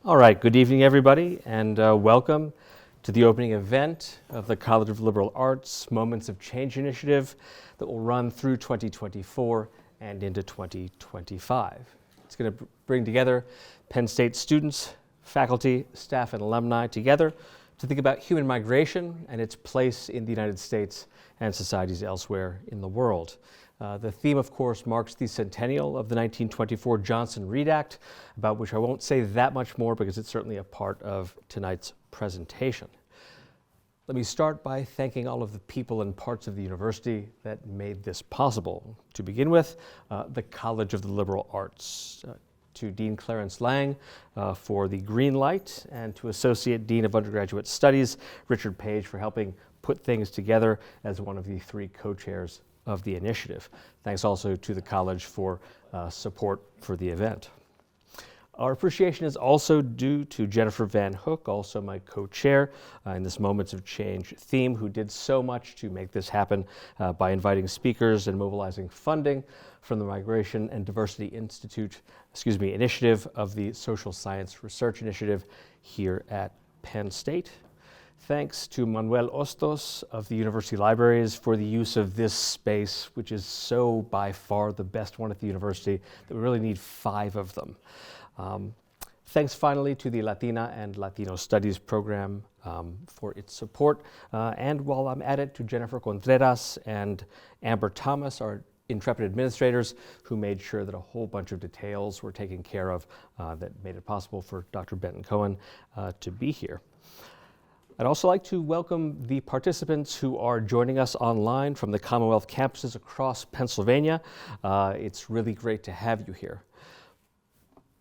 All right, good evening, everybody, and welcome to the opening event of the College of Liberal Arts Moments of Change initiative that will run through 2024 and into 2025. It's going to bring together Penn State students, faculty, staff, and alumni together to think about human migration and its place in the United States and societies elsewhere in the world. The theme, of course, marks the centennial of the 1924 Johnson-Reed Act, about which I won't say that much more because it's certainly a part of tonight's presentation. Let me start by thanking all of the people and parts of the university that made this possible. To begin with, the College of the Liberal Arts. To Dean Clarence Lang for the green light, and to Associate Dean of Undergraduate Studies, Richard Page, for helping put things together as one of the three co-chairs of the initiative. Thanks also to the college for support for the event. Our appreciation is also due to Jennifer Van Hook, also my co-chair in this Moments of Change theme, who did so much to make this happen by inviting speakers and mobilizing funding from the Migration and Diversity Initiative of the Social Science Research Initiative here at Penn State. Thanks to Manuel Ostos of the University Libraries for the use of this space, which is so by far the best one at the university that we really need 5 of them. Thanks finally to the Latina and Latino Studies program for its support. And while I'm at it, to Jennifer Contreras and Amber Thomas, our intrepid administrators, who made sure that a whole bunch of details were taken care of that made it possible for Dr. Benton-Cohen to be here. I'd also like to welcome the participants who are joining us online from the Commonwealth campuses across Pennsylvania. It's really great to have you here.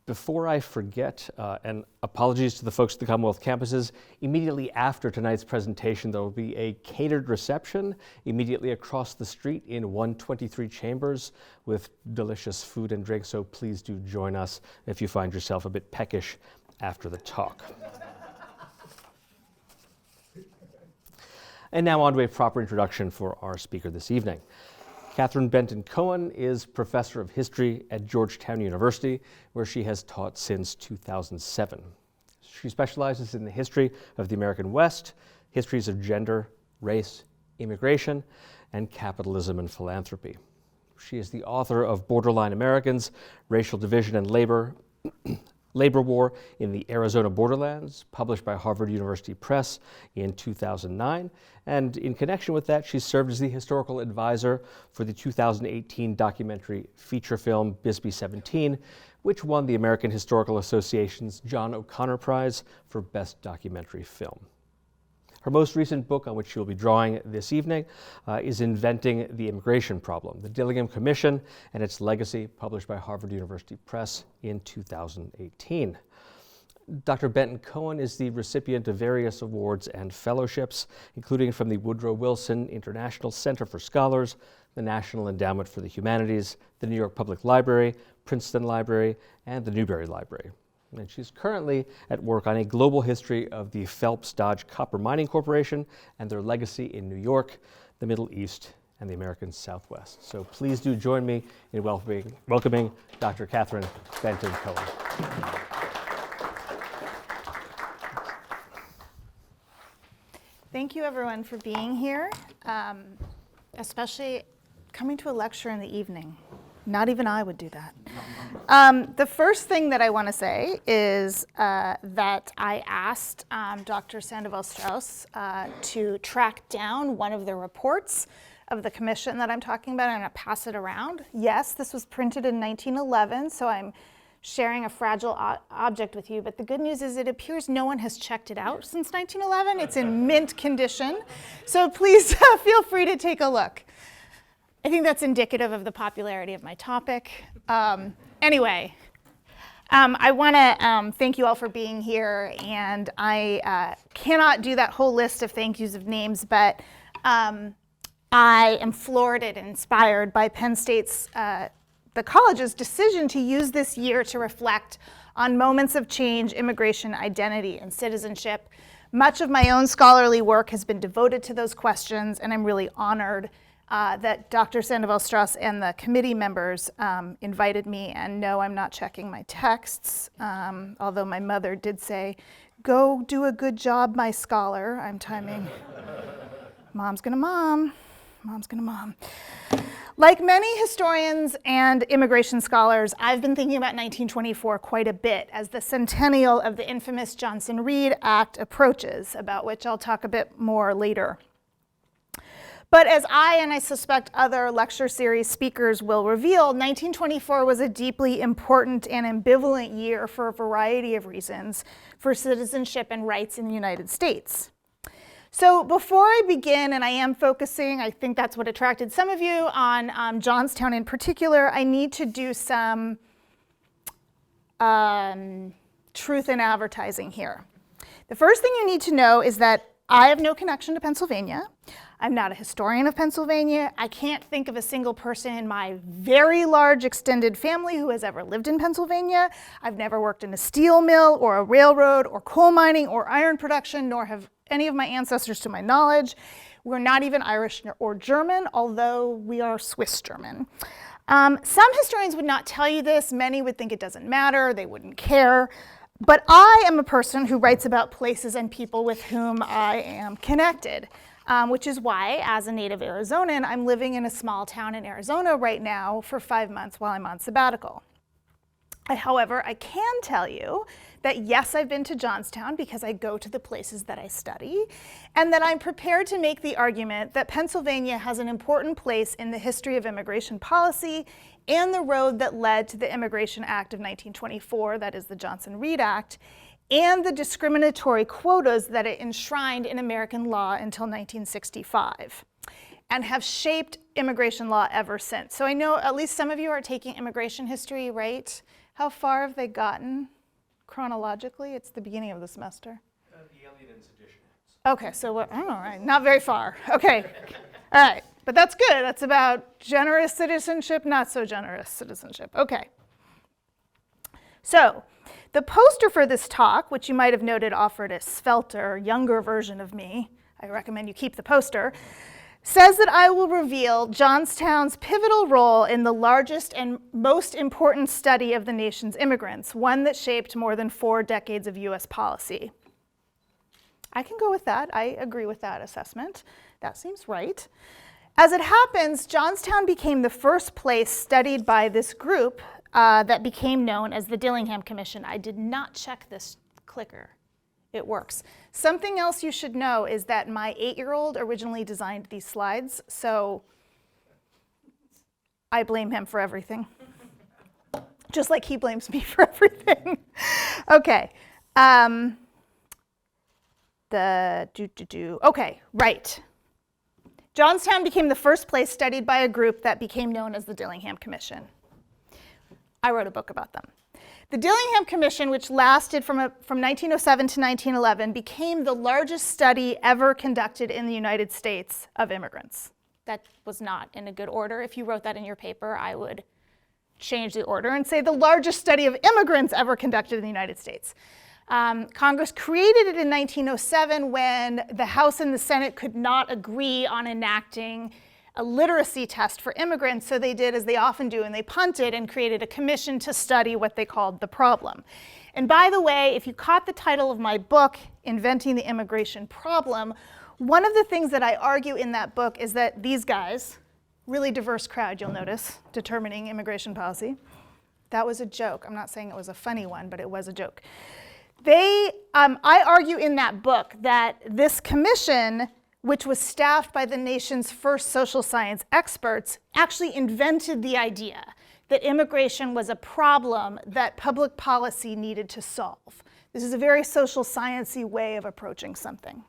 Before I forget, and apologies to the folks at the Commonwealth campuses, immediately after tonight's presentation, there will be a catered reception immediately across the street in 123 Chambers with delicious food and drink, so please do join us if you find yourself a bit peckish after the talk. And now on to a proper introduction for our speaker this evening. Katherine Benton-Cohen is professor of history at Georgetown University, where she has taught since 2007. She specializes in the history of the American West, histories of gender, race, immigration, and capitalism and philanthropy. She is the author of Borderline Americans, Racial Division and Labor War in the Arizona Borderlands, published by Harvard University Press in 2009. And in connection with that, she served as the historical advisor for the 2018 documentary feature film Bisbee 17, which won the American Historical Association's John O'Connor Prize for Best Documentary Film. Her most recent book, on which she will be drawing this evening, is Inventing the Immigration Problem, the Dillingham Commission and its Legacy, published by Harvard University Press in 2018. Dr. Benton-Cohen is the recipient of various awards and fellowships, including from the Woodrow Wilson International Center for Scholars, the National Endowment for the Humanities, the New York Public Library, Princeton Library, and the Newberry Library. And she's currently at work on a global history of the Phelps Dodge Copper Mining Corporation and their legacy in New York, the Middle East, and the American Southwest. So please do join me in welcoming Dr. Katherine Benton-Cohen. Thank you, everyone, for being here, especially coming to a lecture in the evening. Not even I would do that. The first thing that I want to say is that I asked Dr. Sandoval-Strauss to track down one of the reports of the commission that I'm talking about. I'm going to pass it around. Yes, this was printed in 1911, so I'm sharing a fragile object with you, but the good news is it appears no one has checked it out since 1911. It's in mint condition, so please feel free to take a look. I think that's indicative of the popularity of my topic. Anyway, I want to thank you all for being here, and I cannot do that whole list of thank yous of names, but I am floored and inspired by Penn State's, the college's decision to use this year to reflect on moments of change, immigration, identity, and citizenship. Much of my own scholarly work has been devoted to those questions, and I'm really honored that Dr. Sandoval-Strauss and the committee members invited me, and no, I'm not checking my texts, although my mother did say, "Go do a good job, my scholar." I'm timing. Mom's gonna mom. Mom's gonna mom. Like many historians and immigration scholars, I've been thinking about 1924 quite a bit as the centennial of the infamous Johnson-Reed Act approaches, about which I'll talk a bit more later. But as I suspect other lecture series speakers will reveal, 1924 was a deeply important and ambivalent year for a variety of reasons for citizenship and rights in the United States. So before I begin, and I am focusing, I think that's what attracted some of you, on Johnstown in particular, I need to do some truth in advertising here. The first thing you need to know is that I have no connection to Pennsylvania. I'm not a historian of Pennsylvania. I can't think of a single person in my very large extended family who has ever lived in Pennsylvania. I've never worked in a steel mill or a railroad or coal mining or iron production, nor have any of my ancestors to my knowledge. We're not even Irish or German, although we are Swiss German. Some historians would not tell you this. Many would think it doesn't matter. They wouldn't care. But I am a person who writes about places and people with whom I am connected, which is why, as a native Arizonan, I'm living in a small town in Arizona right now for 5 months while I'm on sabbatical. However, I can tell you that yes, I've been to Johnstown because I go to the places that I study, and that I'm prepared to make the argument that Pennsylvania has an important place in the history of immigration policy and the road that led to the Immigration Act of 1924, that is the Johnson-Reed Act, and the discriminatory quotas that it enshrined in American law until 1965, and have shaped immigration law ever since. So I know at least some of you are taking immigration history, right? How far have they gotten chronologically? It's the beginning of the semester. The Alien and Sedition Acts. Okay, so all right, not very far. Okay, all right, but that's good. That's about generous citizenship, not so generous citizenship. Okay. So the poster for this talk, which you might have noted offered a svelter, younger version of me, I recommend you keep the poster, says that I will reveal Johnstown's pivotal role in the largest and most important study of the nation's immigrants, one that shaped more than 4 decades of US policy. I can go with that. I agree with that assessment. That seems right. As it happens, Johnstown became the first place studied by this group that became known as the Dillingham Commission. I did not check this clicker. It works. Something else you should know is that my 8-year-old originally designed these slides, so I blame him for everything. Just like he blames me for everything. Okay. Okay, right. Johnstown became the first place studied by a group that became known as the Dillingham Commission. I wrote a book about them. The Dillingham Commission, which lasted from 1907 to 1911, became the largest study ever conducted in the United States of immigrants. That was not in a good order. If you wrote that in your paper, I would change the order and say the largest study of immigrants ever conducted in the United States. Congress created it in 1907 when the House and the Senate could not agree on enacting a literacy test for immigrants, so they did as they often do, and they punted and created a commission to study what they called the problem. And by the way, if you caught the title of my book, Inventing the Immigration Problem, one of the things that I argue in that book is that these guys, really diverse crowd, you'll notice, determining immigration policy. That was a joke. I'm not saying it was a funny one, but it was a joke. I argue in that book that this commission, which was staffed by the nation's first social science experts, actually invented the idea that immigration was a problem that public policy needed to solve. This is a very social science-y way of approaching something.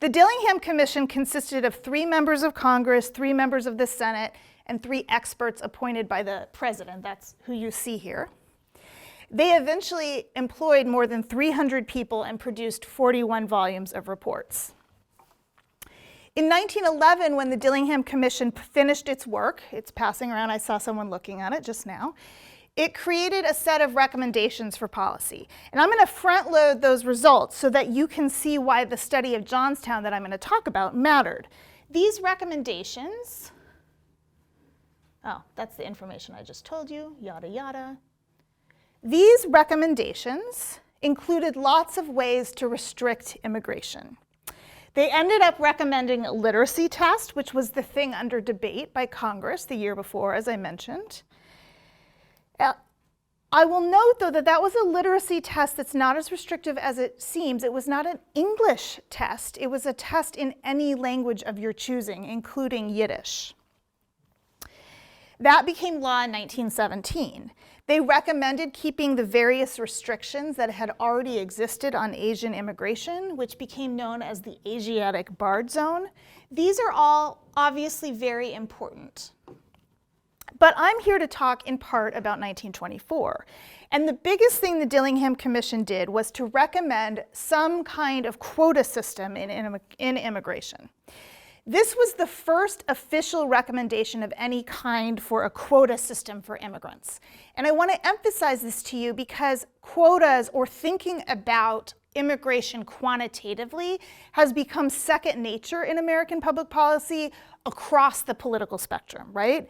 The Dillingham Commission consisted of 3 members of Congress, 3 members of the Senate, and 3 experts appointed by the president. That's who you see here. They eventually employed more than 300 people and produced 41 volumes of reports. In 1911, when the Dillingham Commission finished its work, it's passing around, I saw someone looking at it just now, it created a set of recommendations for policy. And I'm going to front load those results so that you can see why the study of Johnstown that I'm going to talk about mattered. These recommendations, oh, that's the information I just told you, yada, yada. These recommendations included lots of ways to restrict immigration. They ended up recommending a literacy test, which was the thing under debate by Congress the year before, as I mentioned. I will note, though, that was a literacy test that's not as restrictive as it seems. It was not an English test. It was a test in any language of your choosing, including Yiddish. That became law in 1917. They recommended keeping the various restrictions that had already existed on Asian immigration, which became known as the Asiatic Barred Zone. These are all obviously very important. But I'm here to talk in part about 1924. And the biggest thing the Dillingham Commission did was to recommend some kind of quota system in immigration. This was the first official recommendation of any kind for a quota system for immigrants. And I want to emphasize this to you because quotas, or thinking about immigration quantitatively, has become second nature in American public policy across the political spectrum, right?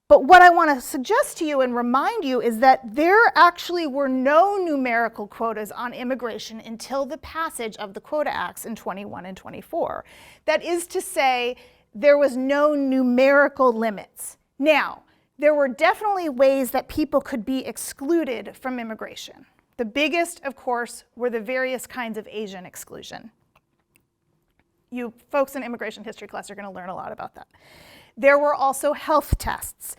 But what I want to suggest to you and remind you is that there actually were no numerical quotas on immigration until the passage of the Quota Acts in 21 and 24. That is to say, there was no numerical limits. Now, there were definitely ways that people could be excluded from immigration. The biggest, of course, were the various kinds of Asian exclusion. You folks in immigration history class are going to learn a lot about that. There were also health tests.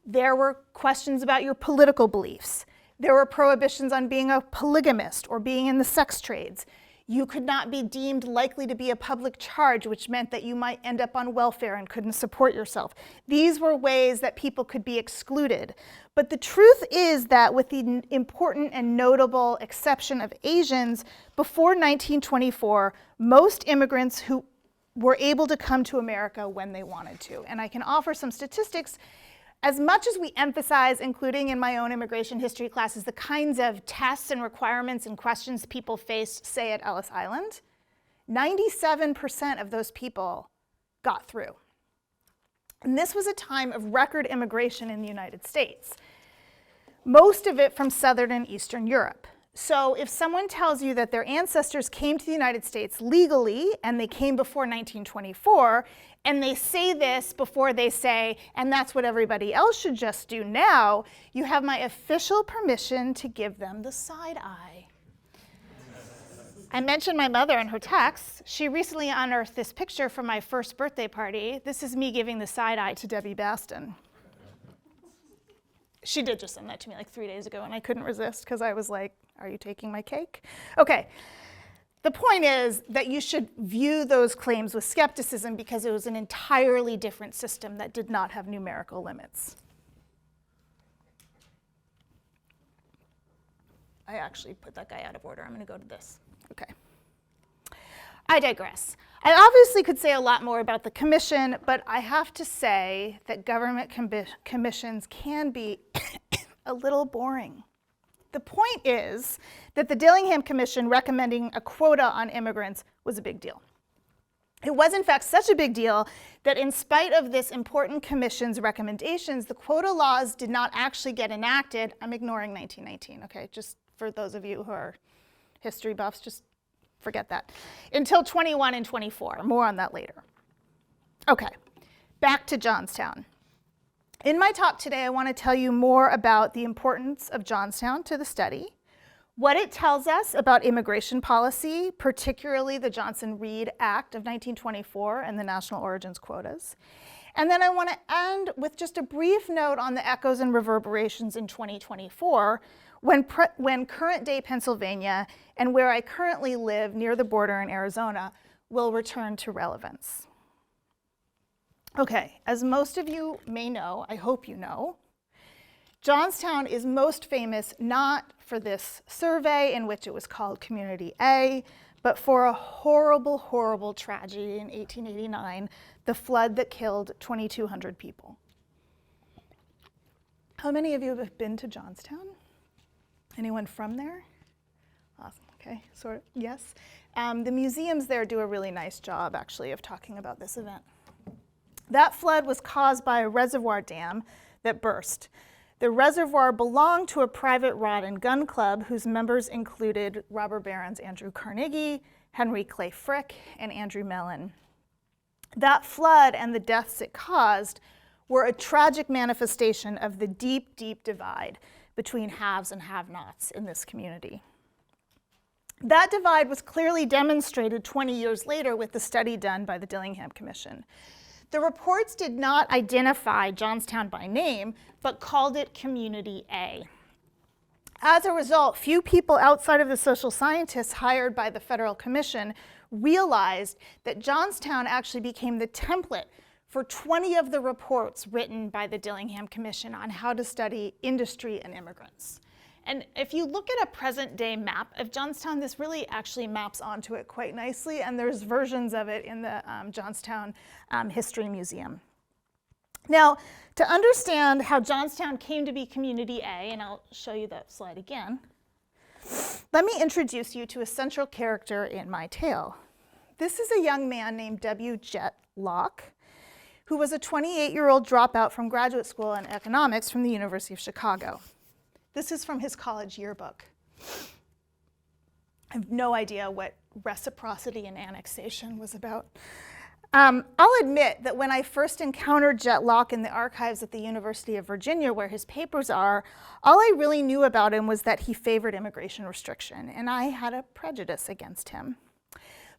There were questions about your political beliefs. There were prohibitions on being a polygamist or being in the sex trades. You could not be deemed likely to be a public charge, which meant that you might end up on welfare and couldn't support yourself. These were ways that people could be excluded. But the truth is that with the important and notable exception of Asians, before 1924, most immigrants who were able to come to America when they wanted to. And I can offer some statistics. As much as we emphasize, including in my own immigration history classes, the kinds of tests and requirements and questions people faced, say, at Ellis Island, 97% of those people got through. And this was a time of record immigration in the United States, most of it from Southern and Eastern Europe. So if someone tells you that their ancestors came to the United States legally and they came before 1924, and they say this before they say, and that's what everybody else should just do now, you have my official permission to give them the side eye. I mentioned my mother in her text. She recently unearthed this picture from my first birthday party. This is me giving the side eye to Debbie Baston. She did just send that to me like 3 days ago, and I couldn't resist because I was like, are you taking my cake? Okay. The point is that you should view those claims with skepticism because it was an entirely different system that did not have numerical limits. I actually put that guy out of order. I'm going to go to this. Okay. I digress. I obviously could say a lot more about the commission, but I have to say that government commissions can be a little boring. The point is that the Dillingham Commission recommending a quota on immigrants was a big deal. It was, in fact, such a big deal that in spite of this important commission's recommendations, the quota laws did not actually get enacted. I'm ignoring 1919, okay? Just for those of you who are history buffs, just forget that. Until 21 and 24. More on that later. Okay, back to Johnstown. In my talk today, I want to tell you more about the importance of Johnstown to the study, what it tells us about immigration policy, particularly the Johnson-Reed Act of 1924 and the national origins quotas. And then I want to end with just a brief note on the echoes and reverberations in 2024 when current-day Pennsylvania and where I currently live near the border in Arizona will return to relevance. Okay, as most of you may know, I hope you know, Johnstown is most famous not for this survey in which it was called Community A, but for a horrible, horrible tragedy in 1889, the flood that killed 2,200 people. How many of you have been to Johnstown? Anyone from there? Awesome, okay, sort of, yes. The museums there do a really nice job, actually, of talking about this event. That flood was caused by a reservoir dam that burst. The reservoir belonged to a private rod and gun club whose members included robber barons Andrew Carnegie, Henry Clay Frick, and Andrew Mellon. That flood and the deaths it caused were a tragic manifestation of the deep, deep divide between haves and have-nots in this community. That divide was clearly demonstrated 20 years later with the study done by the Dillingham Commission. The reports did not identify Johnstown by name, but called it Community A. As a result, few people outside of the social scientists hired by the Federal Commission realized that Johnstown actually became the template for 20 of the reports written by the Dillingham Commission on how to study industry and immigrants. And if you look at a present-day map of Johnstown, this really actually maps onto it quite nicely, and there's versions of it in the Johnstown History Museum. Now, to understand how Johnstown came to be Community A, and I'll show you that slide again, let me introduce you to a central character in my tale. This is a young man named W. Jet Locke, who was a 28-year-old dropout from graduate school in economics from the University of Chicago. This is from his college yearbook. I have no idea what reciprocity and annexation was about. I'll admit that when I first encountered Jet Locke in the archives at the University of Virginia, where his papers are, all I really knew about him was that he favored immigration restriction, and I had a prejudice against him.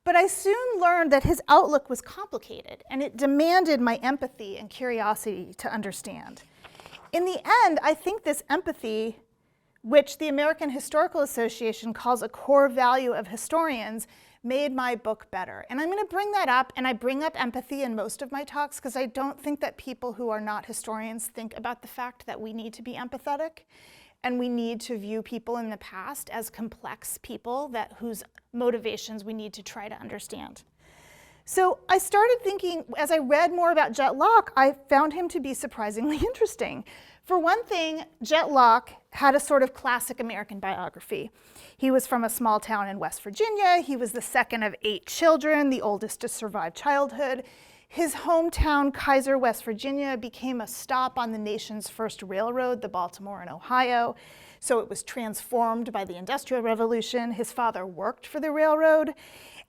But I soon learned that his outlook was complicated, and it demanded my empathy and curiosity to understand. In the end, I think this empathy, which the American Historical Association calls a core value of historians, made my book better. And I'm going to bring that up, and I bring up empathy in most of my talks because I don't think that people who are not historians think about the fact that we need to be empathetic and we need to view people in the past as complex people whose motivations we need to try to understand. So I started thinking, as I read more about Jet Locke, I found him to be surprisingly interesting. For one thing, Jet Locke had a sort of classic American biography. He was from a small town in West Virginia. He was the second of 8 children, the oldest to survive childhood. His hometown, Kaiser, West Virginia, became a stop on the nation's first railroad, the Baltimore and Ohio. So it was transformed by the Industrial Revolution. His father worked for the railroad.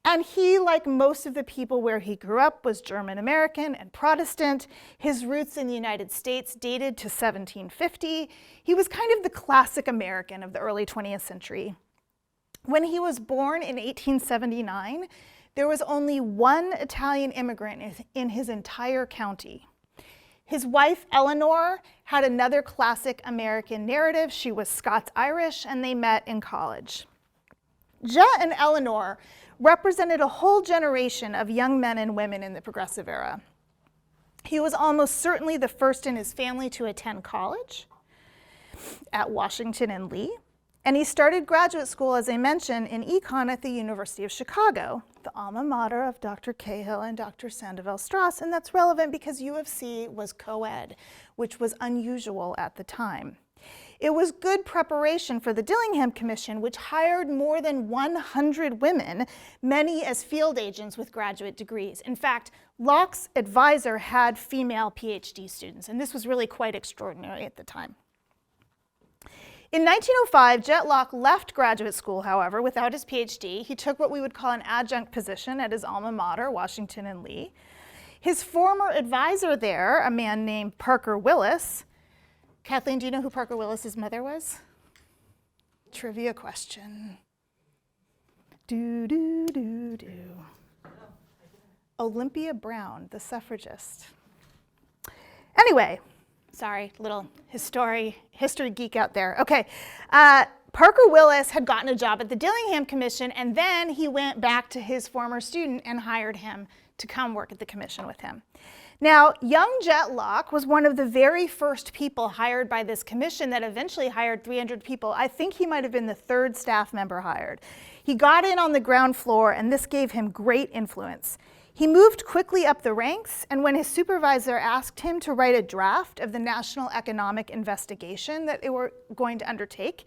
And he, like most of the people where he grew up, was German American and Protestant. His roots in the United States dated to 1750. He was kind of the classic American of the early 20th century. When he was born in 1879, there was only one Italian immigrant in his entire county. His wife, Eleanor, had another classic American narrative. She was Scots-Irish, and they met in college. Jet and Eleanor represented a whole generation of young men and women in the Progressive era. He was almost certainly the first in his family to attend college at Washington and Lee, and he started graduate school, as I mentioned, in econ at the University of Chicago, the alma mater of Dr. Cahill and Dr. Sandoval Strauss, and that's relevant because U of C was co-ed, which was unusual at the time. It was good preparation for the Dillingham Commission, which hired more than 100 women, many as field agents with graduate degrees. In fact, Locke's advisor had female PhD students, and this was really quite extraordinary at the time. In 1905, Jet Locke left graduate school, however, without his PhD. He took what we would call an adjunct position at his alma mater, Washington and Lee. His former advisor there, a man named Parker Willis. Kathleen, do you know who Parker Willis's mother was? Trivia question. Do, do, do, do. Olympia Brown, the suffragist. Anyway, sorry, little history geek out there. Okay, Parker Willis had gotten a job at the Dillingham Commission, and then he went back to his former student and hired him to come work at the commission with him. Now, young Jet Locke was one of the very first people hired by this commission that eventually hired 300 people. I think he might have been the 3rd staff member hired. He got in on the ground floor, and this gave him great influence. He moved quickly up the ranks, and when his supervisor asked him to write a draft of the national economic investigation that they were going to undertake,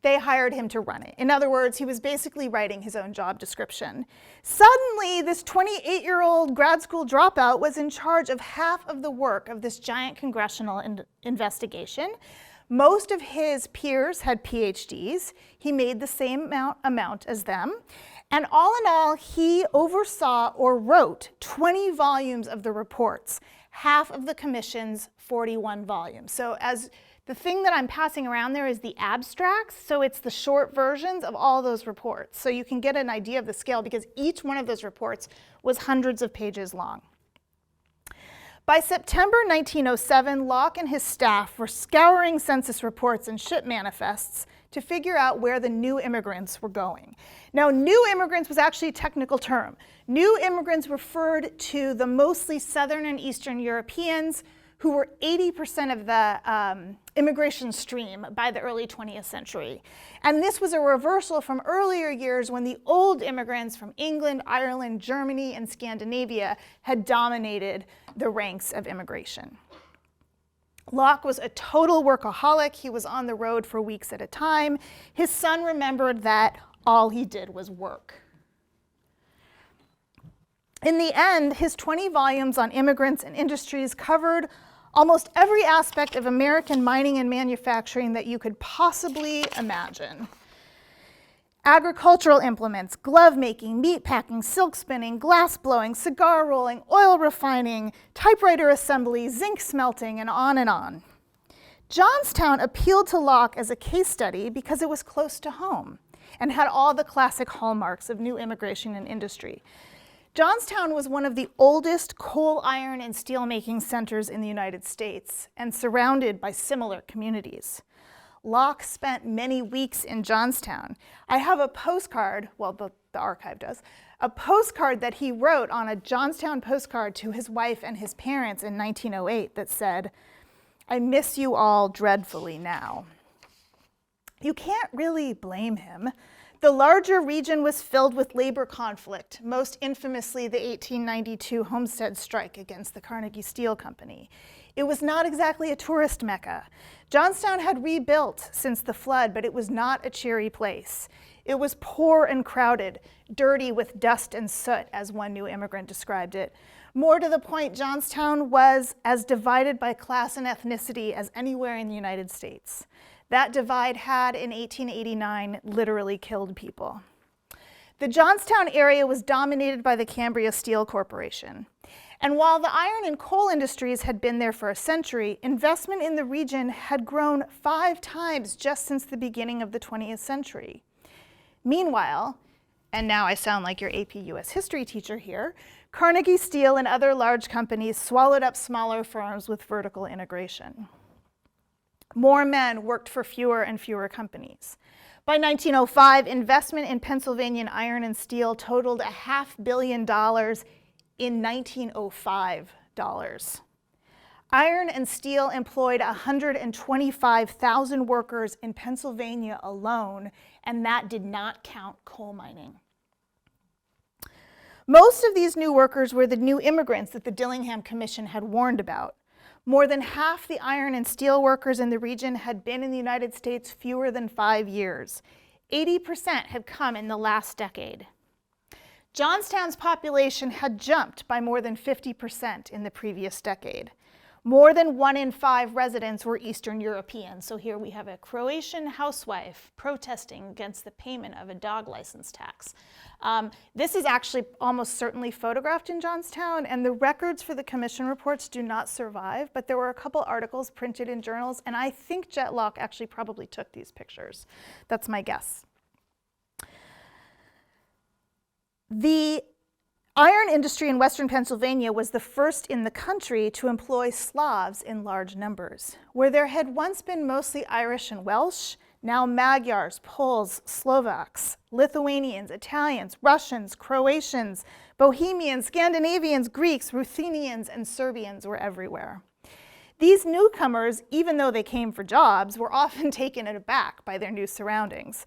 they hired him to run it. In other words, he was basically writing his own job description. Suddenly, this 28-year-old grad school dropout was in charge of half of the work of this giant congressional investigation. Most of his peers had PhDs. He made the same amount as them. And all in all, he oversaw or wrote 20 volumes of the reports, half of the commission's 41 volumes. So as the thing that I'm passing around there is the abstracts, so it's the short versions of all those reports. So you can get an idea of the scale because each one of those reports was hundreds of pages long. By September 1907, Locke and his staff were scouring census reports and ship manifests to figure out where the new immigrants were going. Now, new immigrants was actually a technical term. New immigrants referred to the mostly Southern and Eastern Europeans who were 80% of the immigration stream by the early 20th century. And this was a reversal from earlier years when the old immigrants from England, Ireland, Germany, and Scandinavia had dominated the ranks of immigration. Locke was a total workaholic. He was on the road for weeks at a time. His son remembered that all he did was work. In the end, his 20 volumes on immigrants and industries covered almost every aspect of American mining and manufacturing that you could possibly imagine. Agricultural implements, glove making, meat packing, silk spinning, glass blowing, cigar rolling, oil refining, typewriter assembly, zinc smelting, and on and on. Johnstown appealed to Locke as a case study because it was close to home and had all the classic hallmarks of new immigration and industry. Johnstown was one of the oldest coal, iron, and steel-making centers in the United States and surrounded by similar communities. Locke spent many weeks in Johnstown. I have a postcard, well, the archive does, a postcard that he wrote on a Johnstown postcard to his wife and his parents in 1908 that said, "I miss you all dreadfully now." You can't really blame him. The larger region was filled with labor conflict, most infamously the 1892 Homestead strike against the Carnegie Steel Company. It was not exactly a tourist mecca. Johnstown had rebuilt since the flood, but it was not a cheery place. It was poor and crowded, dirty with dust and soot, as one new immigrant described it. More to the point, Johnstown was as divided by class and ethnicity as anywhere in the United States. That divide had, in 1889, literally killed people. The Johnstown area was dominated by the Cambria Steel Corporation. And while the iron and coal industries had been there for a century, investment in the region had grown 5 times just since the beginning of the 20th century. Meanwhile, and now I sound like your AP US history teacher here, Carnegie Steel and other large companies swallowed up smaller firms with vertical integration. More men worked for fewer and fewer companies. By 1905, investment in Pennsylvania iron and steel totaled $500 million in 1905 dollars. Iron and steel employed 125,000 workers in Pennsylvania alone, and that did not count coal mining. Most of these new workers were the new immigrants that the Dillingham Commission had warned about. More than half the iron and steel workers in the region had been in the United States fewer than 5 years. 80% had come in the last decade. Johnstown's population had jumped by more than 50% in the previous decade. More than 1 in 5 residents were Eastern European. So here we have a Croatian housewife protesting against the payment of a dog license tax. This is actually almost certainly photographed in Johnstown, and the records for the commission reports do not survive, but there were a couple articles printed in journals, and I think Jet Locke actually probably took these pictures. That's my guess. The iron industry in western Pennsylvania was the first in the country to employ Slavs in large numbers. Where there had once been mostly Irish and Welsh, now Magyars, Poles, Slovaks, Lithuanians, Italians, Russians, Croatians, Bohemians, Scandinavians, Greeks, Ruthenians, and Serbians were everywhere. These newcomers, even though they came for jobs, were often taken aback by their new surroundings.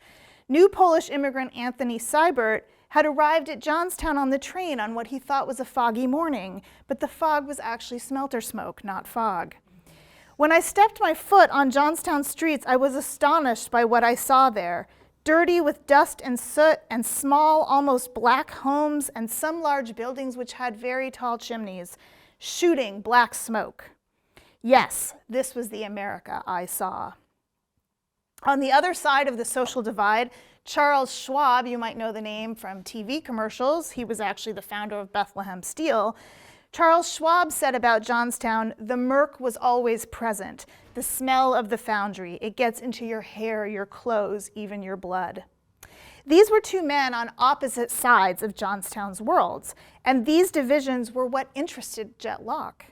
New Polish immigrant Anthony Seibert had arrived at Johnstown on the train on what he thought was a foggy morning, but the fog was actually smelter smoke, not fog. When I stepped my foot on Johnstown streets, I was astonished by what I saw there. Dirty with dust and soot and small, almost black homes and some large buildings which had very tall chimneys, shooting black smoke. Yes, this was the America I saw. On the other side of the social divide, Charles Schwab, you might know the name from TV commercials. He was actually the founder of Bethlehem Steel. Charles Schwab said about Johnstown, the murk was always present, the smell of the foundry. It gets into your hair, your clothes, even your blood. These were two men on opposite sides of Johnstown's worlds, and these divisions were what interested Jet Locke.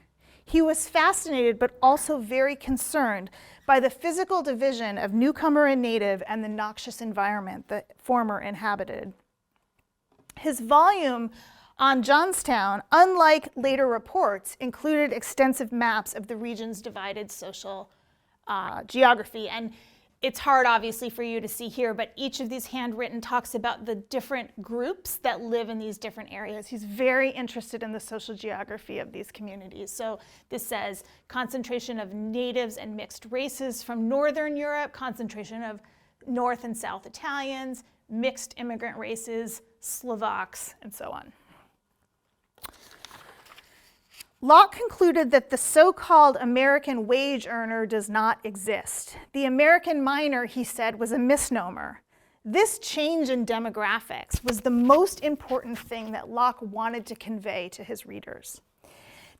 He was fascinated but also very concerned by the physical division of newcomer and native and the noxious environment the former inhabited. His volume on Johnstown, unlike later reports, included extensive maps of the region's divided social geography. And it's hard, obviously, for you to see here, but each of these handwritten talks about the different groups that live in these different areas. He's very interested in the social geography of these communities. So this says concentration of natives and mixed races from Northern Europe, concentration of North and South Italians, mixed immigrant races, Slovaks, and so on. Locke concluded that the so-called American wage earner does not exist. The American miner, he said, was a misnomer. This change in demographics was the most important thing that Locke wanted to convey to his readers.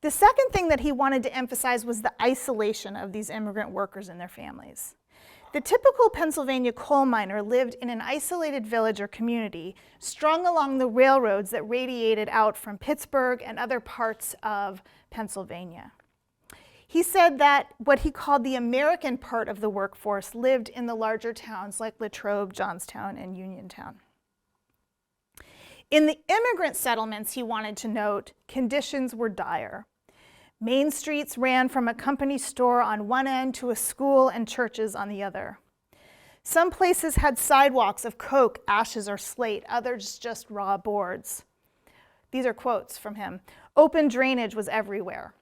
The second thing that he wanted to emphasize was the isolation of these immigrant workers and their families. The typical Pennsylvania coal miner lived in an isolated village or community strung along the railroads that radiated out from Pittsburgh and other parts of Pennsylvania. He said that what he called the American part of the workforce lived in the larger towns like Latrobe, Johnstown, and Uniontown. In the immigrant settlements, he wanted to note, conditions were dire. Main streets ran from a company store on one end to a school and churches on the other. Some places had sidewalks of coke, ashes, or slate, others just raw boards. These are quotes from him. Open drainage was everywhere.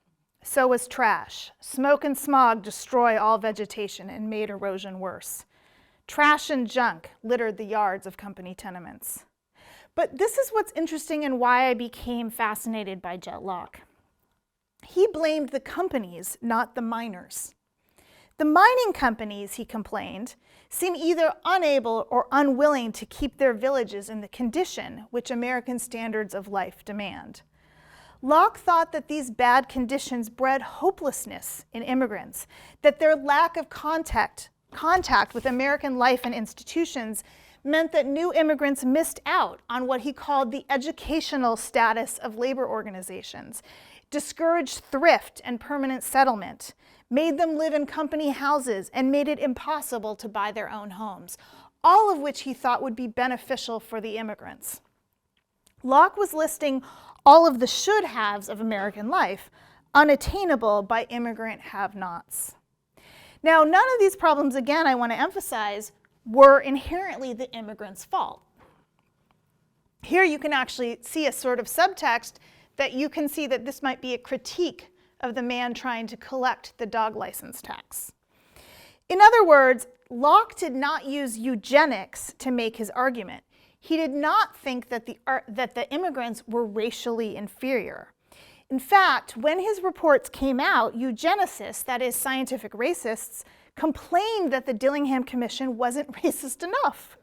So was trash. Smoke and smog destroy all vegetation and made erosion worse. Trash and junk littered the yards of company tenements. But this is what's interesting and why I became fascinated by Jet Locke. He blamed the companies, not the miners. The mining companies, he complained, seem either unable or unwilling to keep their villages in the condition which American standards of life demand. Locke thought that these bad conditions bred hopelessness in immigrants, that their lack of contact with American life and institutions meant that new immigrants missed out on what he called the educational status of labor organizations, discouraged thrift and permanent settlement, made them live in company houses, and made it impossible to buy their own homes, all of which he thought would be beneficial for the immigrants. Locke was listing all of the should-haves of American life, unattainable by immigrant have-nots. Now, none of these problems, again, I want to emphasize, were inherently the immigrants' fault. Here you can actually see a sort of subtext that you can see that this might be a critique of the man trying to collect the dog license tax. In other words, Locke did not use eugenics to make his argument. He did not think that the immigrants were racially inferior. In fact, when his reports came out, eugenicists, that is scientific racists, complained that the Dillingham Commission wasn't racist enough.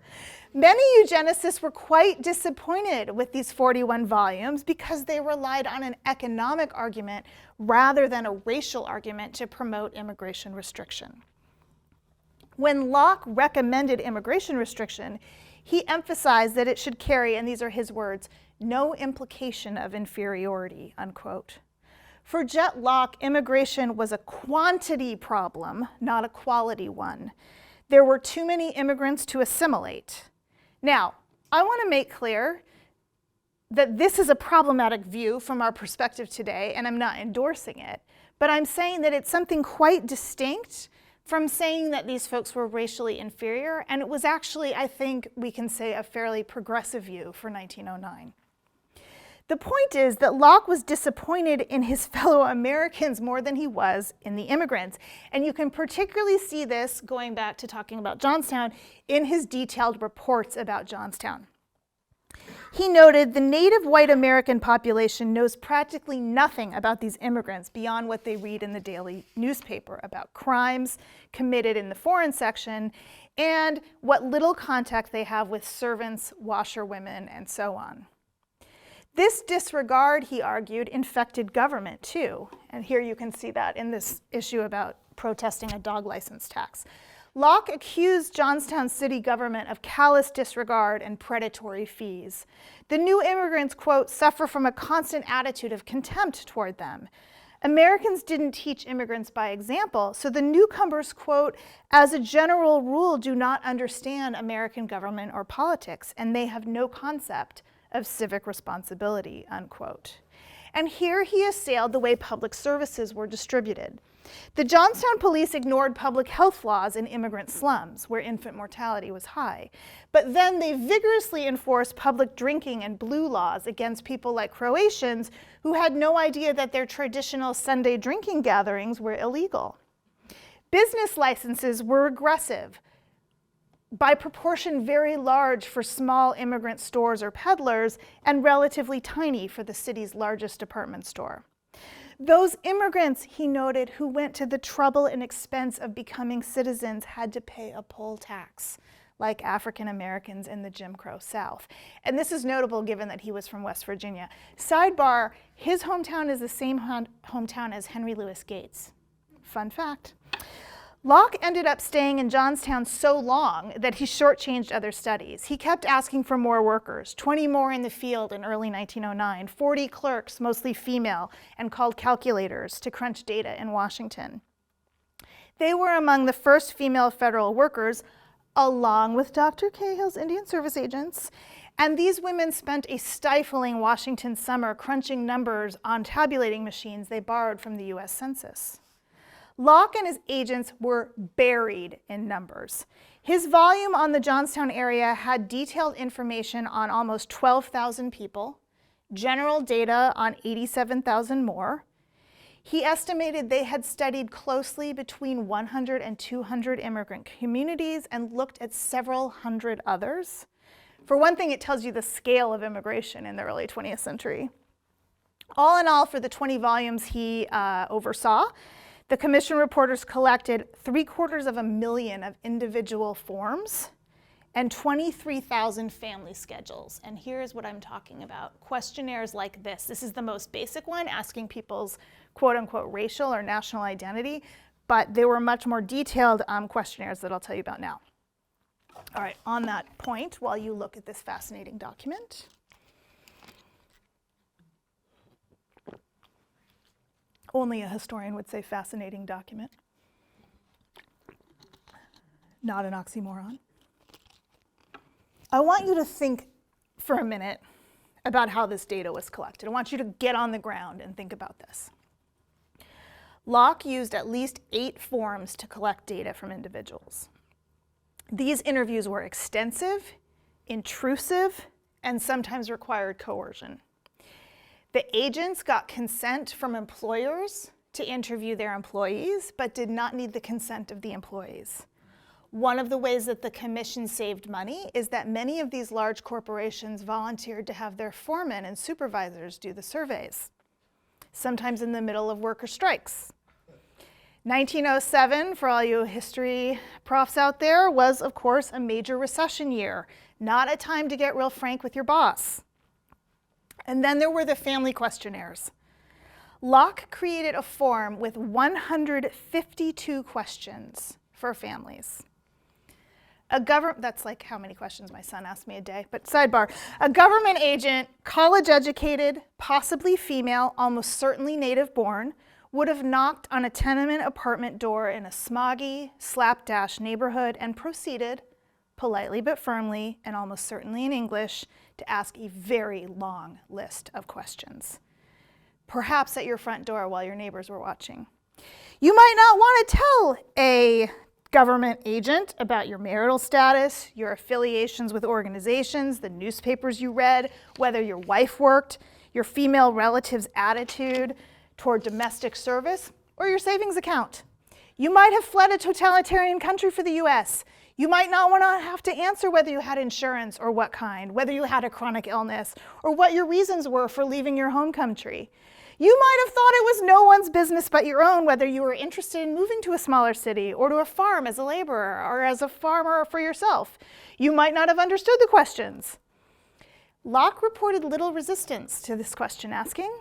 Many eugenicists were quite disappointed with these 41 volumes because they relied on an economic argument rather than a racial argument to promote immigration restriction. When Locke recommended immigration restriction, he emphasized that it should carry, and these are his words, no implication of inferiority, unquote. For Jet Locke, immigration was a quantity problem, not a quality one. There were too many immigrants to assimilate. Now, I want to make clear that this is a problematic view from our perspective today, and I'm not endorsing it, but I'm saying that it's something quite distinct from saying that these folks were racially inferior, and it was actually, I think we can say, a fairly progressive view for 1909. The point is that Locke was disappointed in his fellow Americans more than he was in the immigrants. And you can particularly see this, going back to talking about Johnstown, in his detailed reports about Johnstown. He noted the native white American population knows practically nothing about these immigrants beyond what they read in the daily newspaper about crimes committed in the foreign section and what little contact they have with servants, washerwomen, and so on. This disregard, he argued, infected government too. And here you can see that in this issue about protesting a dog license tax. Locke accused Johnstown city government of callous disregard and predatory fees. The new immigrants, quote, suffer from a constant attitude of contempt toward them. Americans didn't teach immigrants by example, so the newcomers, quote, as a general rule do not understand American government or politics, and they have no concept of civic responsibility, unquote. And here he assailed the way public services were distributed. The Johnstown police ignored public health laws in immigrant slums, where infant mortality was high. But then they vigorously enforced public drinking and blue laws against people like Croatians who had no idea that their traditional Sunday drinking gatherings were illegal. Business licenses were regressive, by proportion very large for small immigrant stores or peddlers, and relatively tiny for the city's largest department store. Those immigrants, he noted, who went to the trouble and expense of becoming citizens had to pay a poll tax, like African Americans in the Jim Crow South. And this is notable given that he was from West Virginia. Sidebar, his hometown is the same hometown as Henry Louis Gates. Fun fact. Locke ended up staying in Johnstown so long that he shortchanged other studies. He kept asking for more workers, 20 more in the field in early 1909, 40 clerks, mostly female, and called calculators to crunch data in Washington. They were among the first female federal workers, along with Dr. Cahill's Indian Service agents, and these women spent a stifling Washington summer crunching numbers on tabulating machines they borrowed from the US Census. Locke and his agents were buried in numbers. His volume on the Johnstown area had detailed information on almost 12,000 people, general data on 87,000 more. He estimated they had studied closely between 100 and 200 immigrant communities and looked at several hundred others. For one thing, it tells you the scale of immigration in the early 20th century. All in all, for the 20 volumes he oversaw, the commission reporters collected 750,000 of individual forms and 23,000 family schedules. And here's what I'm talking about. Questionnaires like this. This is the most basic one, asking people's quote unquote racial or national identity, but there were much more detailed questionnaires that I'll tell you about now. All right, on that point, while you look at this fascinating document, only a historian would say fascinating document, not an oxymoron. I want you to think for a minute about how this data was collected. I want you to get on the ground and think about this. Locke used at least 8 forms to collect data from individuals. These interviews were extensive, intrusive, and sometimes required coercion. The agents got consent from employers to interview their employees, but did not need the consent of the employees. One of the ways that the commission saved money is that many of these large corporations volunteered to have their foremen and supervisors do the surveys, sometimes in the middle of worker strikes. 1907, for all you history profs out there, was, of course, a major recession year, not a time to get real frank with your boss. And then there were the family questionnaires. Locke created a form with 152 questions for families. That's like how many questions my son asked me a day, but sidebar. A government agent, college educated, possibly female, almost certainly native born, would have knocked on a tenement apartment door in a smoggy, slapdash neighborhood and proceeded, politely but firmly, and almost certainly in English, to ask a very long list of questions, perhaps at your front door while your neighbors were watching. You might not want to tell a government agent about your marital status, your affiliations with organizations, the newspapers you read, whether your wife worked. your female relative's attitude toward domestic service, or your savings account. You might have fled a totalitarian country for the US. You might not want to have to answer whether you had insurance or what kind, whether you had a chronic illness, or what your reasons were for leaving your home country. You might have thought it was no one's business but your own whether you were interested in moving to a smaller city or to a farm as a laborer or as a farmer for yourself. You might not have understood the questions. Locke reported little resistance to this question asking.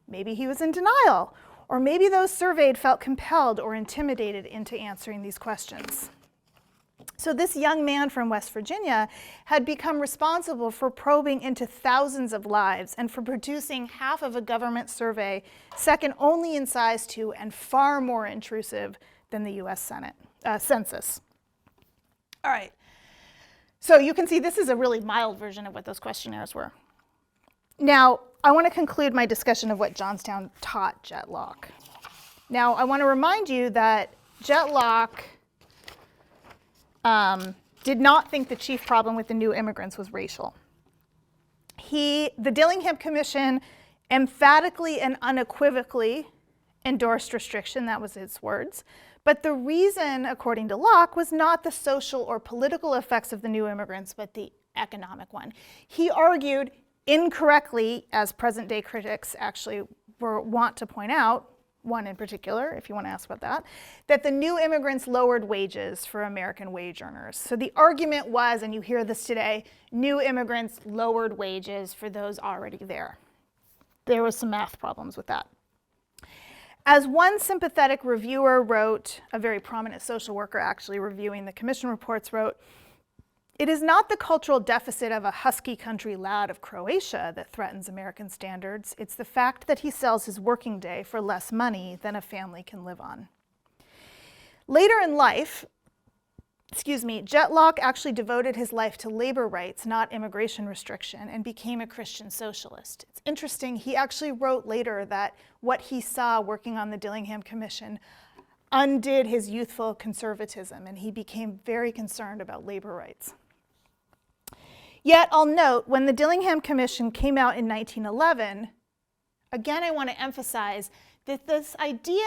Maybe he was in denial, or maybe those surveyed felt compelled or intimidated into answering these questions. So this young man from West Virginia had become responsible for probing into thousands of lives and for producing half of a government survey, second only in size to and far more intrusive than the US Census. All right, so you can see this is a really mild version of what those questionnaires were. Now, I want to conclude my discussion of what Johnstown taught Jet Locke. Now, I want to remind you that Jet Locke did not think the chief problem with the new immigrants was racial. The Dillingham Commission emphatically and unequivocally endorsed restriction, that was his words, but the reason, according to Locke, was not the social or political effects of the new immigrants, but the economic one. He argued incorrectly, as present-day critics actually want to point out, one in particular, if you want to ask about that the new immigrants lowered wages for American wage earners. So the argument was, and you hear this today, new immigrants lowered wages for those already there. There was some math problems with that. As one sympathetic reviewer wrote, a very prominent social worker actually reviewing the commission reports wrote, "It is not the cultural deficit of a husky country lad of Croatia that threatens American standards. It's the fact that he sells his working day for less money than a family can live on." Later in life, Jet Locke actually devoted his life to labor rights, not immigration restriction, and became a Christian socialist. It's interesting, he actually wrote later that what he saw working on the Dillingham Commission undid his youthful conservatism, and he became very concerned about labor rights. Yet, I'll note, when the Dillingham Commission came out in 1911, again, I want to emphasize that this idea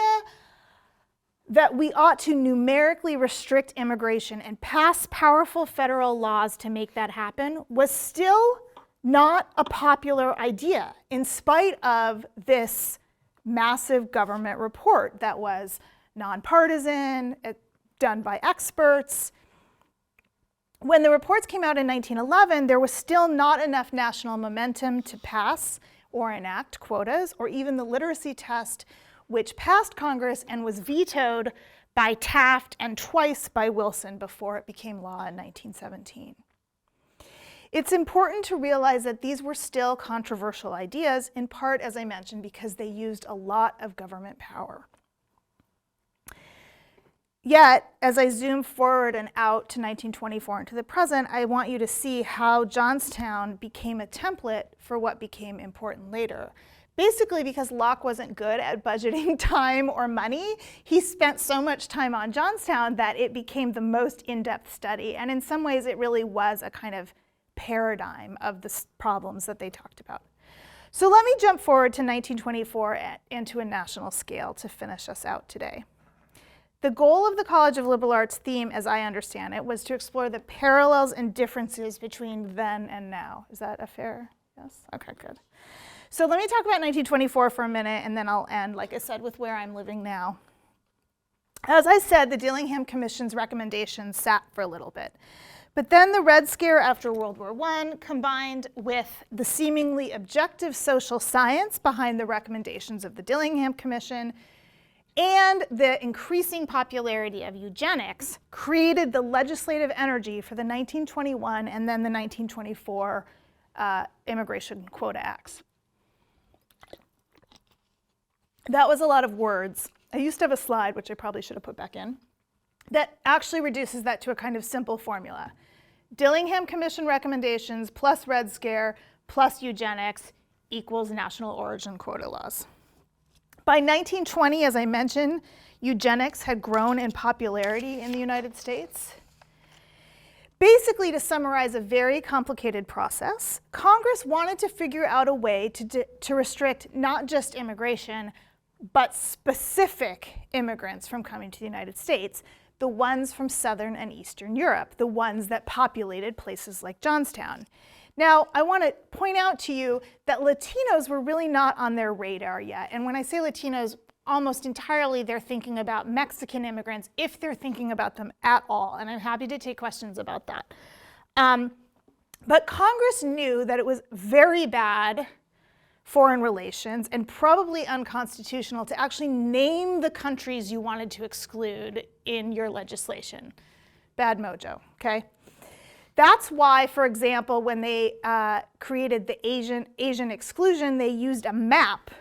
that we ought to numerically restrict immigration and pass powerful federal laws to make that happen was still not a popular idea, in spite of this massive government report that was nonpartisan, done by experts. When the reports came out in 1911, there was still not enough national momentum to pass or enact quotas, or even the literacy test, which passed Congress and was vetoed by Taft and twice by Wilson before it became law in 1917. It's important to realize that these were still controversial ideas, in part, as I mentioned, because they used a lot of government power. Yet, as I zoom forward and out to 1924 and to the present, I want you to see how Johnstown became a template for what became important later. Basically, because Locke wasn't good at budgeting time or money, he spent so much time on Johnstown that it became the most in-depth study. And in some ways, it really was a kind of paradigm of the problems that they talked about. So let me jump forward to 1924 and to a national scale to finish us out today. The goal of the College of Liberal Arts theme, as I understand it, was to explore the parallels and differences between then and now. Is that a fair yes? Okay, good. So let me talk about 1924 for a minute, and then I'll end, like I said, with where I'm living now. As I said, the Dillingham Commission's recommendations sat for a little bit. But then the Red Scare after World War I, combined with the seemingly objective social science behind the recommendations of the Dillingham Commission, and the increasing popularity of eugenics, created the legislative energy for the 1921 and then the 1924 Immigration Quota Acts. That was a lot of words. I used to have a slide, which I probably should have put back in, that actually reduces that to a kind of simple formula. Dillingham Commission recommendations plus Red Scare plus eugenics equals national origin quota laws. By 1920, as I mentioned, eugenics had grown in popularity in the United States. Basically, to summarize a very complicated process, Congress wanted to figure out a way to restrict not just immigration, but specific immigrants from coming to the United States, the ones from Southern and Eastern Europe, the ones that populated places like Johnstown. Now, I want to point out to you that Latinos were really not on their radar yet. And when I say Latinos, almost entirely they're thinking about Mexican immigrants, if they're thinking about them at all. And I'm happy to take questions about that. But Congress knew that it was very bad foreign relations and probably unconstitutional to actually name the countries you wanted to exclude in your legislation. Bad mojo, okay? That's why, for example, when they created the Asian exclusion, they used a map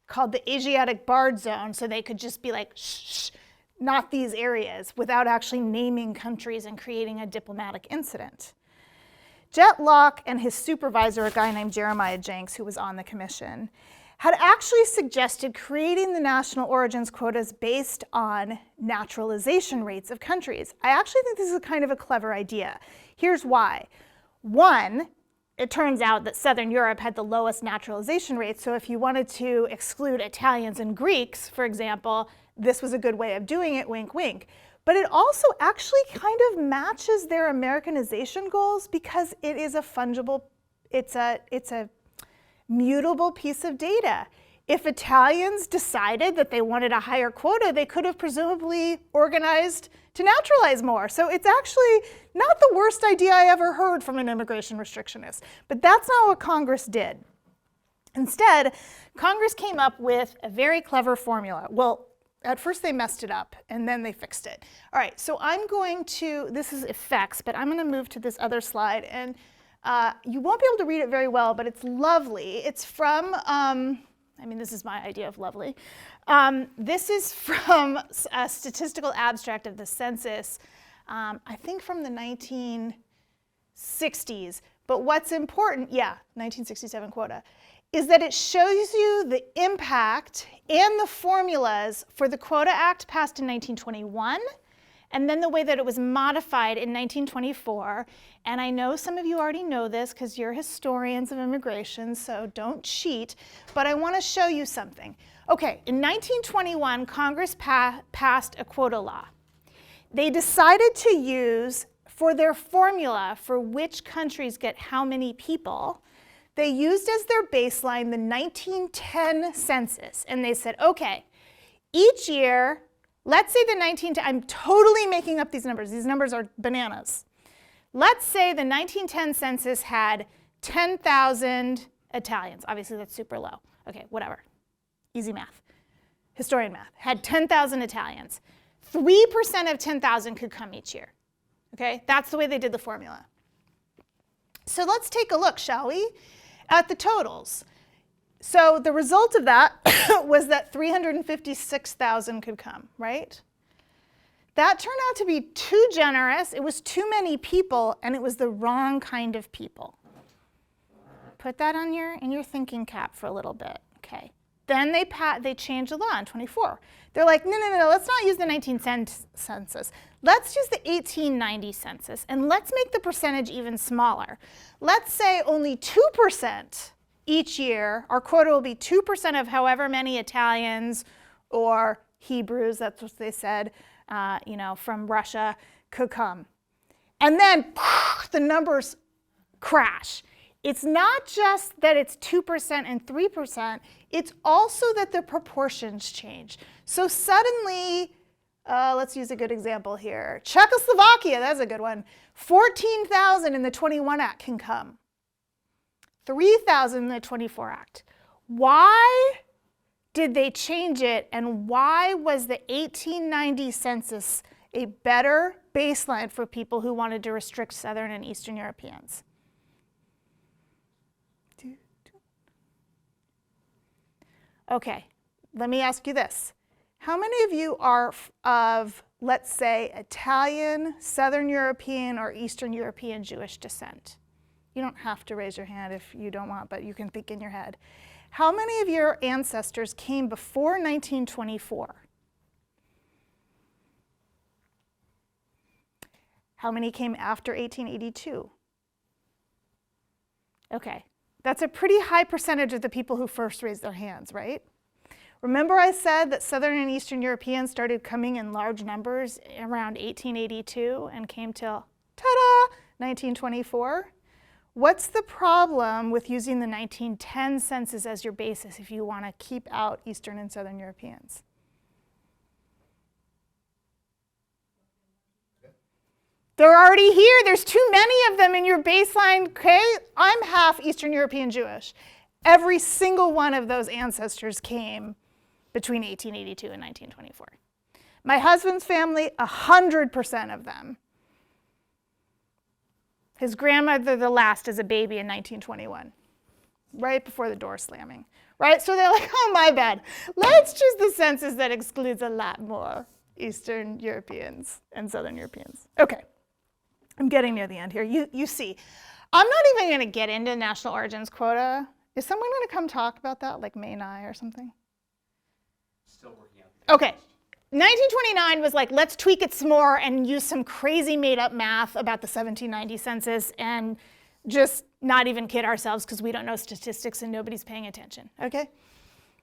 called the Asiatic Barred Zone, so they could just be like, shh, not these areas, without actually naming countries and creating a diplomatic incident. Jet Locke and his supervisor, a guy named Jeremiah Jenks, who was on the commission, had actually suggested creating the national origins quotas based on naturalization rates of countries. I actually think this is kind of a clever idea. Here's why. One, it turns out that Southern Europe had the lowest naturalization rates, so if you wanted to exclude Italians and Greeks, for example, this was a good way of doing it, wink, wink. But it also actually kind of matches their Americanization goals because it is a fungible, it's a mutable piece of data. If Italians decided that they wanted a higher quota, they could have presumably organized to naturalize more. So it's actually not the worst idea I ever heard from an immigration restrictionist. But that's not what Congress did. Instead, Congress came up with a very clever formula. Well, at first they messed it up, and then they fixed it. All right, so I'm going to, this is effects, but I'm going to move to this other slide. And you won't be able to read it very well, but it's lovely. It's from, I mean, this is my idea of lovely. This is from a statistical abstract of the census, I think from the 1960s. But what's important, 1967 quota, is that it shows you the impact and the formulas for the Quota Act passed in 1921, and then the way that it was modified in 1924. And I know some of you already know this because you're historians of immigration, so don't cheat, but I want to show you something. Okay, in 1921, Congress passed a quota law. They decided to use, for their formula for which countries get how many people, they used as their baseline the 1910 census, and they said, okay, each year, let's say the 1910, I'm totally making up these numbers are bananas. Let's say the 1910 census had 10,000 Italians. Obviously that's super low. Okay, whatever, easy math, historian math, had 10,000 Italians. 3% of 10,000 could come each year, okay? That's the way they did the formula. So let's take a look, shall we, at the totals. So the result of that was that 356,000 could come, right? That turned out to be too generous. It was too many people, and it was the wrong kind of people. Put that on in your thinking cap for a little bit, okay? Then they changed the law in 24. They're like, no, let's not use the 1910 census. Let's use the 1890 census, and let's make the percentage even smaller. Let's say only 2% each year, our quota will be 2% of however many Italians or Hebrews, that's what they said, from Russia could come. And then the numbers crash. It's not just that it's 2% and 3%, it's also that the proportions change. So suddenly, let's use a good example here. Czechoslovakia, that's a good one. 14,000 in the 21 Act can come. 3,000 in the 24 Act. Why did they change it, and why was the 1890 census a better baseline for people who wanted to restrict Southern and Eastern Europeans? Okay, let me ask you this. How many of you are of, let's say, Italian, Southern European, or Eastern European Jewish descent? You don't have to raise your hand if you don't want, but you can think in your head. How many of your ancestors came before 1924? How many came after 1882? Okay, that's a pretty high percentage of the people who first raised their hands, right? Remember I said that Southern and Eastern Europeans started coming in large numbers around 1882 and came till, ta-da, 1924? What's the problem with using the 1910 census as your basis if you want to keep out Eastern and Southern Europeans? They're already here. There's too many of them in your baseline, okay? I'm half Eastern European Jewish. Every single one of those ancestors came between 1882 and 1924. My husband's family, 100% of them. His grandmother, the last, as a baby in 1921, right before the door slamming, right? So they're like, oh, my bad. Let's choose the census that excludes a lot more Eastern Europeans and Southern Europeans. Okay. I'm getting near the end here. You see, I'm not even going to get into national origins quota. Is someone going to come talk about that, like May 9 or something? Still working out. Okay. 1929 was like, let's tweak it some more and use some crazy made-up math about the 1790 census and just not even kid ourselves because we don't know statistics and nobody's paying attention. Okay?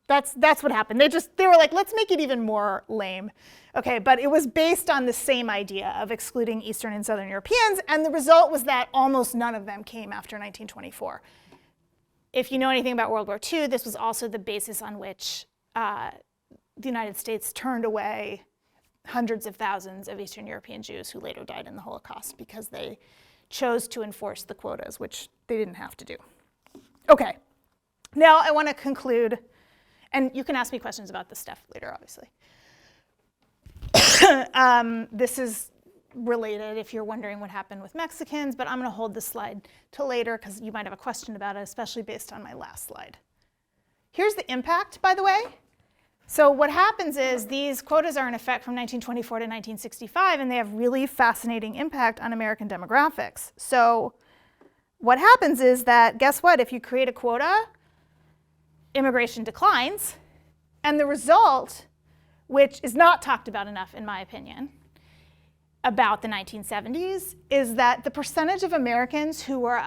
That's what happened. They were like, let's make it even more lame. Okay, but it was based on the same idea of excluding Eastern and Southern Europeans, and the result was that almost none of them came after 1924. If you know anything about World War II, this was also the basis on which the United States turned away hundreds of thousands of Eastern European Jews who later died in the Holocaust because they chose to enforce the quotas, which they didn't have to do. Okay, now I want to conclude. And you can ask me questions about this stuff later, obviously. This is related if you're wondering what happened with Mexicans, but I'm going to hold this slide till later because you might have a question about it, especially based on my last slide. Here's the impact, by the way. So what happens is these quotas are in effect from 1924 to 1965, and they have really fascinating impact on American demographics. So what happens is that, guess what? If you create a quota, immigration declines, and the result, which is not talked about enough in my opinion, about the 1970s, is that the percentage of Americans who were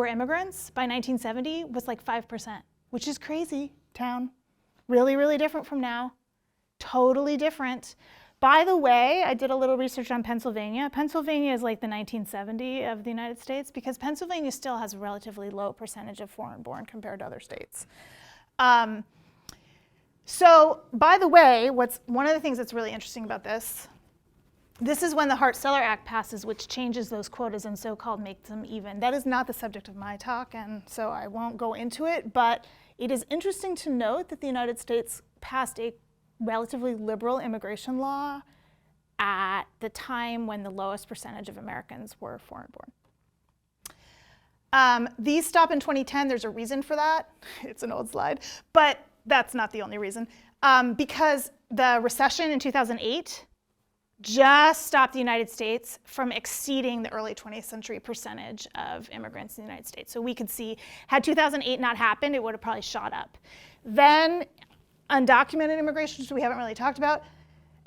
immigrants by 1970 was like 5%, which is crazy, town. Really, really different from now. Totally different. By the way, I did a little research on Pennsylvania. Pennsylvania is like the 1970 of the United States because Pennsylvania still has a relatively low percentage of foreign-born compared to other states. So, by the way, one of the things that's really interesting about this is when the Hart-Celler Act passes, which changes those quotas and so-called makes them even. That is not the subject of my talk, and so I won't go into it, but it is interesting to note that the United States passed a relatively liberal immigration law at the time when the lowest percentage of Americans were foreign-born. These stop in 2010. There's a reason for that. It's an old slide, but that's not the only reason. Because the recession in 2008 just stopped the United States from exceeding the early 20th century percentage of immigrants in the United States. So we could see, had 2008 not happened, it would have probably shot up. Then undocumented immigration, which we haven't really talked about,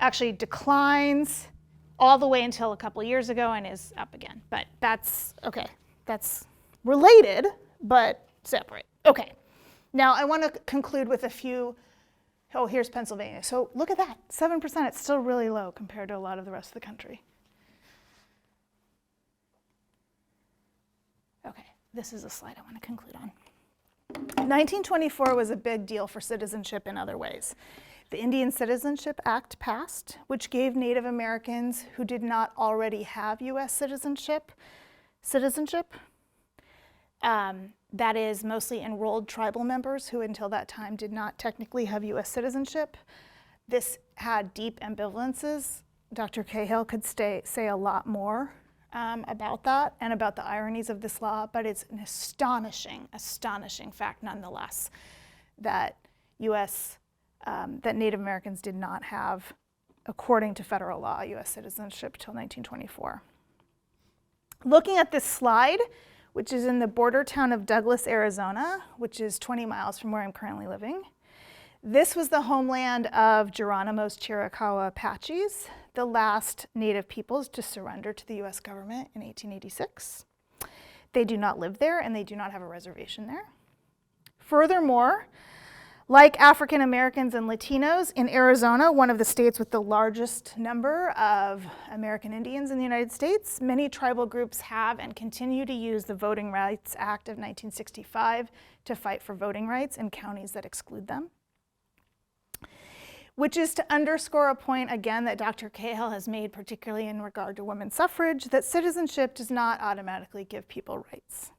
actually declines all the way until a couple years ago and is up again. But that's, okay, that's related, but separate. Okay, now I want to conclude with a few, oh, here's Pennsylvania. So look at that, 7%, it's still really low compared to a lot of the rest of the country. Okay, this is a slide I want to conclude on. 1924 was a big deal for citizenship in other ways. The Indian Citizenship Act passed, which gave Native Americans who did not already have U.S. citizenship. That is mostly enrolled tribal members who until that time did not technically have U.S. citizenship. This had deep ambivalences. Dr. Cahill could say a lot more about that and about the ironies of this law, but it's an astonishing fact nonetheless that that Native Americans did not have, according to federal law, U.S. citizenship till 1924. Looking at this slide, which is in the border town of Douglas, Arizona, which is 20 miles from where I'm currently living. This was the homeland of Geronimo's Chiricahua Apaches. the last native peoples to surrender to the US government in 1886. They do not live there, and they do not have a reservation there. Furthermore, like African Americans and Latinos, in Arizona, one of the states with the largest number of American Indians in the United States, many tribal groups have and continue to use the Voting Rights Act of 1965 to fight for voting rights in counties that exclude them. Which is to underscore a point, again, that Dr. Cahill has made, particularly in regard to women's suffrage, that citizenship does not automatically give people rights.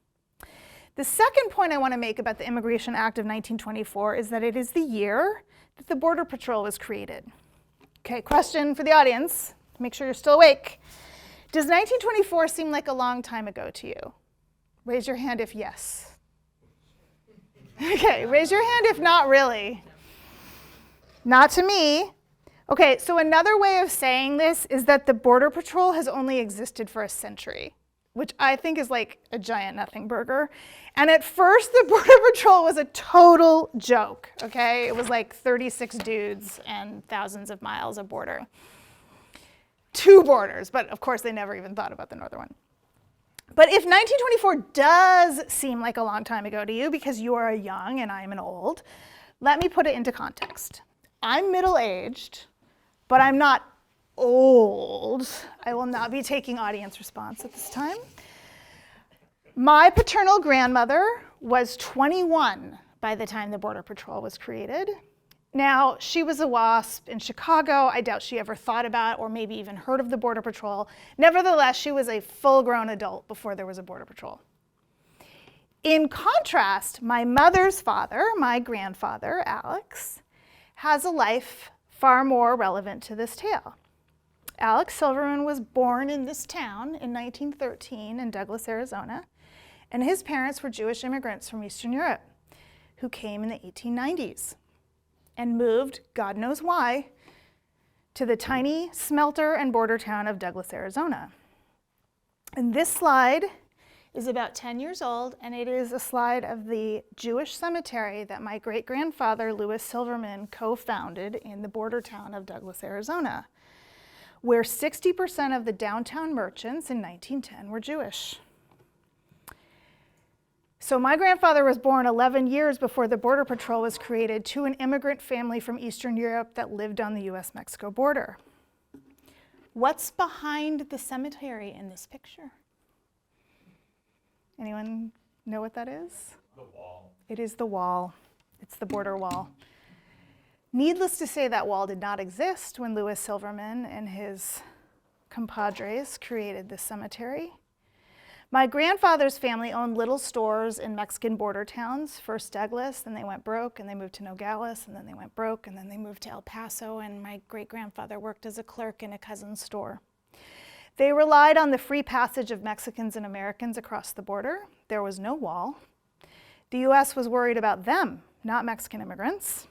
The second point I want to make about the Immigration Act of 1924 is that it is the year that the Border Patrol was created. Okay, question for the audience. Make sure you're still awake. Does 1924 seem like a long time ago to you? Raise your hand if yes. Okay, raise your hand if not really. Not to me. Okay, so another way of saying this is that the Border Patrol has only existed for a century, which I think is like a giant nothing burger. And at first, the Border Patrol was a total joke, okay? It was like 36 dudes and thousands of miles of border. 2 borders, but of course they never even thought about the northern one. But if 1924 does seem like a long time ago to you because you are a young and I'm an old, let me put it into context. I'm middle-aged, but I'm not old. I will not be taking audience response at this time. My paternal grandmother was 21 by the time the Border Patrol was created. Now, she was a WASP in Chicago. I doubt she ever thought about or maybe even heard of the Border Patrol. Nevertheless, she was a full-grown adult before there was a Border Patrol. In contrast, my mother's father, my grandfather, Alex, has a life far more relevant to this tale. Alex Silverman was born in this town in 1913 in Douglas, Arizona, and his parents were Jewish immigrants from Eastern Europe who came in the 1890s and moved, God knows why, to the tiny smelter and border town of Douglas, Arizona. And this slide is about 10 years old, and it is a slide of the Jewish cemetery that my great-grandfather, Louis Silverman, co-founded in the border town of Douglas, Arizona, where 60% of the downtown merchants in 1910 were Jewish. So my grandfather was born 11 years before the Border Patrol was created to an immigrant family from Eastern Europe that lived on the US-Mexico border. What's behind the cemetery in this picture? Anyone know what that is? The wall. It is the wall. It's the border wall. Needless to say, that wall did not exist when Louis Silverman and his compadres created this cemetery. My grandfather's family owned little stores in Mexican border towns, first Douglas, then they went broke, and they moved to Nogales, and then they went broke, and then they moved to El Paso, and my great-grandfather worked as a clerk in a cousin's store. They relied on the free passage of Mexicans and Americans across the border. There was no wall. The US was worried about them, not Mexican immigrants.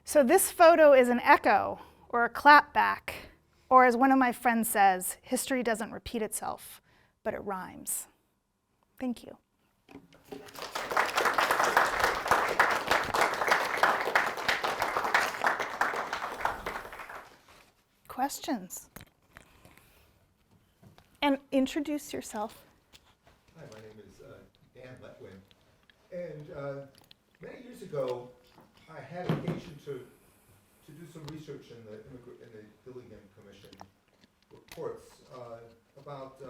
So this photo is an echo or a clapback, or as one of my friends says, history doesn't repeat itself, but it rhymes. Thank you. Questions? And introduce yourself. Hi, my name is Dan Letwin. And many years ago, I had occasion to do some research in the Dillingham Commission reports about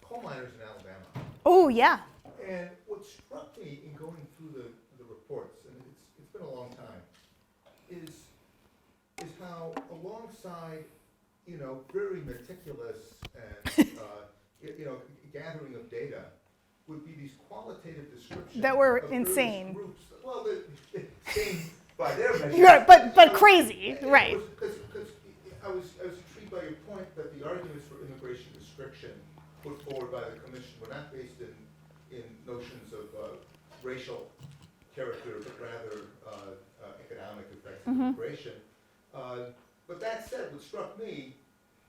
coal miners in Alabama. Oh, yeah. And what struck me in going through the reports, and it's been a long time, is how alongside, very meticulous and, gathering of data would be these qualitative descriptions That were of insane. Groups. Well, insane by their measure. You're, but crazy, right. Because I was intrigued by your point that the arguments for immigration restriction put forward by the commission were not based in notions of racial character, but rather economic effects of immigration. But that said, what struck me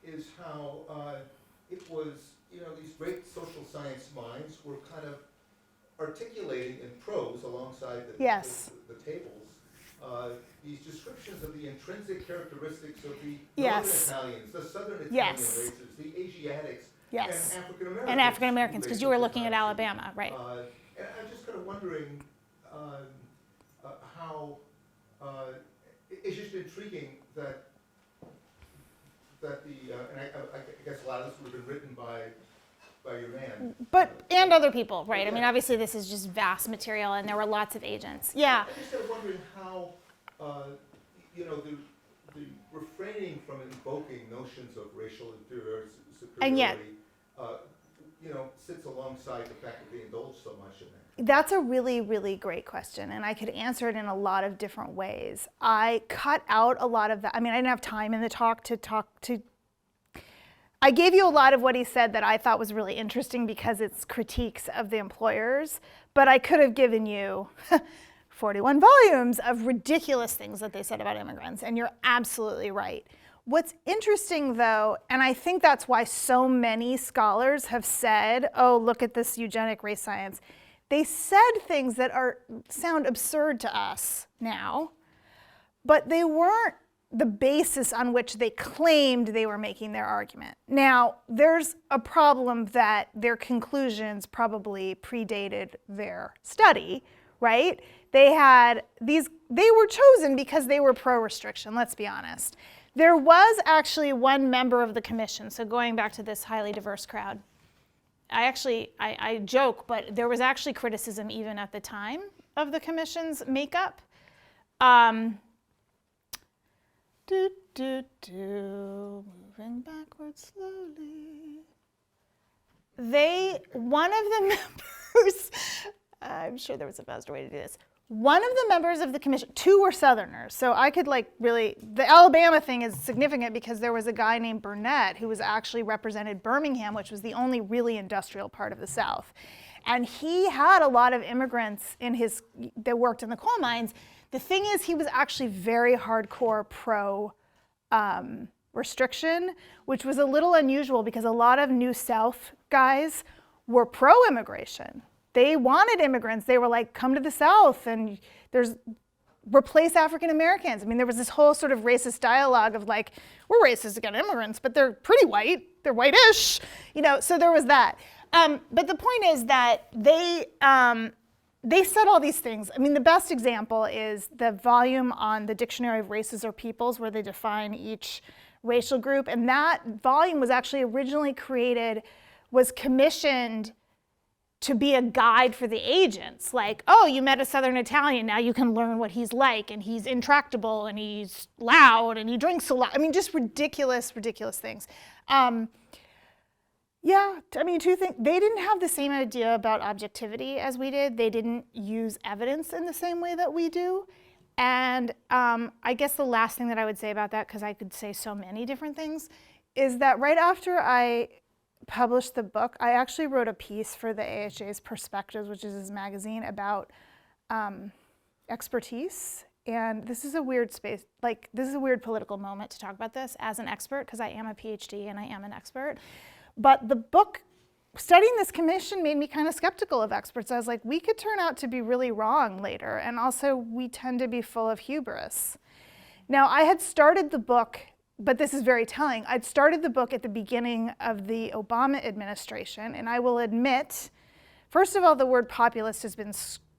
is how it was, these great social science minds were kind of articulating in prose alongside the Yes. the tables these descriptions of the intrinsic characteristics of the Yes. Northern Italians, the Southern Italian Yes. races, the Asiatics, Yes. and African Americans. And African Americans, because you were looking at Alabama, right? And I'm just kind of wondering how it's just intriguing that the and I guess a lot of this would have been written by your man. And other people, right? I mean, obviously this is just vast material, and there were lots of agents. Yeah. I'm just kind of wondering how the refraining from invoking notions of racial superiority, And yet, sits alongside the fact that they indulge so much in that. that's a really, really great question, and I could answer it in a lot of different ways. I cut out a lot of that. I mean, I didn't have time in the talk to I gave you a lot of what he said that I thought was really interesting because it's critiques of the employers, but I could have given you 41 volumes of ridiculous things that they said about immigrants, and you're absolutely right. What's interesting, though, and I think that's why so many scholars have said, oh, look at this eugenic race science. They said things that sound absurd to us now, but they weren't the basis on which they claimed they were making their argument. Now, there's a problem that their conclusions probably predated their study, right? They were chosen because they were pro-restriction, let's be honest. There was actually one member of the commission, so going back to this highly diverse crowd, I joke, but there was actually criticism even at the time of the commission's makeup. Moving backwards slowly. One of the members, I'm sure there was a faster way to do this. One of the members of the commission, two were Southerners, so I could the Alabama thing is significant because there was a guy named Burnett who was actually represented Birmingham, which was the only really industrial part of the South. And he had a lot of immigrants that worked in the coal mines. The thing is, he was actually very hardcore pro-restriction, which was a little unusual because a lot of New South guys were pro-immigration. They wanted immigrants. They were like, come to the South and replace African Americans. I mean, there was this whole sort of racist dialogue of like, we're racist against immigrants, but they're pretty white. They're whitish, so there was that. But the point is that they said all these things. I mean, the best example is the volume on the Dictionary of Races or Peoples where they define each racial group. And that volume was actually originally was commissioned to be a guide for the agents. Like, oh, you met a Southern Italian, now you can learn what he's like, and he's intractable, and he's loud, and he drinks a lot. I mean, just ridiculous, ridiculous things. Yeah, I mean, two things. They didn't have the same idea about objectivity as we did. They didn't use evidence in the same way that we do. And I guess the last thing that I would say about that, because I could say so many different things, is that right after I published the book, I actually wrote a piece for the AHA's Perspectives, which is his magazine, about expertise. And this is a weird space, this is a weird political moment to talk about this as an expert, because I am a PhD and I am an expert. But the book, studying this commission made me kind of skeptical of experts. I was like, we could turn out to be really wrong later. And also, we tend to be full of hubris. Now, I had started the book, but this is very telling. I'd started the book at the beginning of the Obama administration. And I will admit, first of all, the word populist has been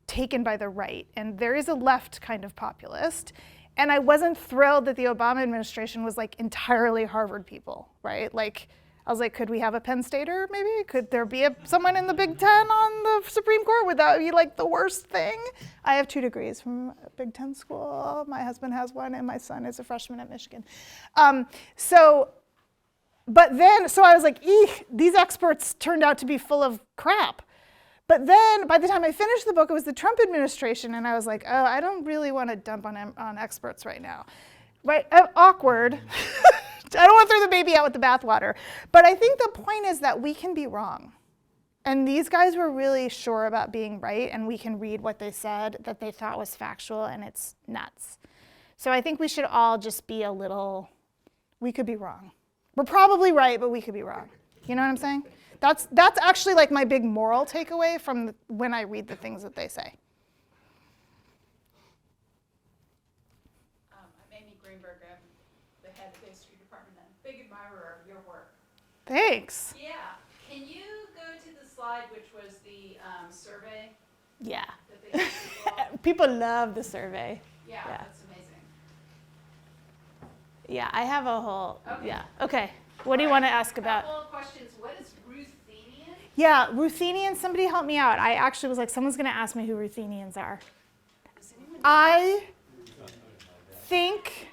taken by the right. And there is a left kind of populist. And I wasn't thrilled that the Obama administration was entirely Harvard people, right? I was like, could we have a Penn Stater maybe? Could there be someone in the Big Ten on the Supreme Court? Would that be the worst thing? I have 2 degrees from a Big Ten school. My husband has one and my son is a freshman at Michigan. So I was like, eek, these experts turned out to be full of crap. But then by the time I finished the book, it was the Trump administration, and I was like, oh, I don't really want to dump on experts right now. Right, awkward. I don't want to throw the baby out with the bathwater. But I think the point is that we can be wrong. And these guys were really sure about being right, and we can read what they said that they thought was factual, and it's nuts. So I think we should all just be we could be wrong. We're probably right, but we could be wrong. You know what I'm saying? That's actually my big moral takeaway from when I read the things that they say. Thanks. Yeah. Can you go to the slide which was the survey Yeah. that they gave people? People love the survey. Yeah, Yeah. that's amazing. Yeah, I have a whole, Okay. yeah. Okay, what do you want to ask about? A couple of questions. What is Ruthenian? Yeah, Ruthenians, somebody help me out. I actually was like, someone's going to ask me who Ruthenians are. Does anyone know? I think,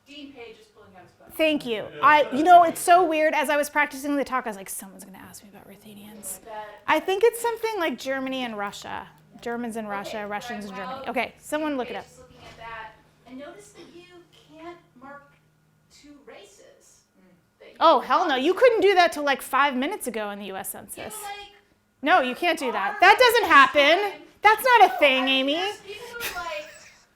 Dean Page is pulling out his phone. thank you. It's so weird. As I was practicing the talk, I was like, someone's going to ask me about Ruthenians. I think it's something like Germany and Russia. Germans in Russia, Russians in Germany. Okay, someone look it up. Just looking at that, and notice that you can't mark two races. that you Oh, hell no. belong You to. couldn't do that till like 5 minutes ago in the US You know, Census. like, No, you can't do that. That doesn't happen. That's not a thing, I mean, Amy. there's people who are like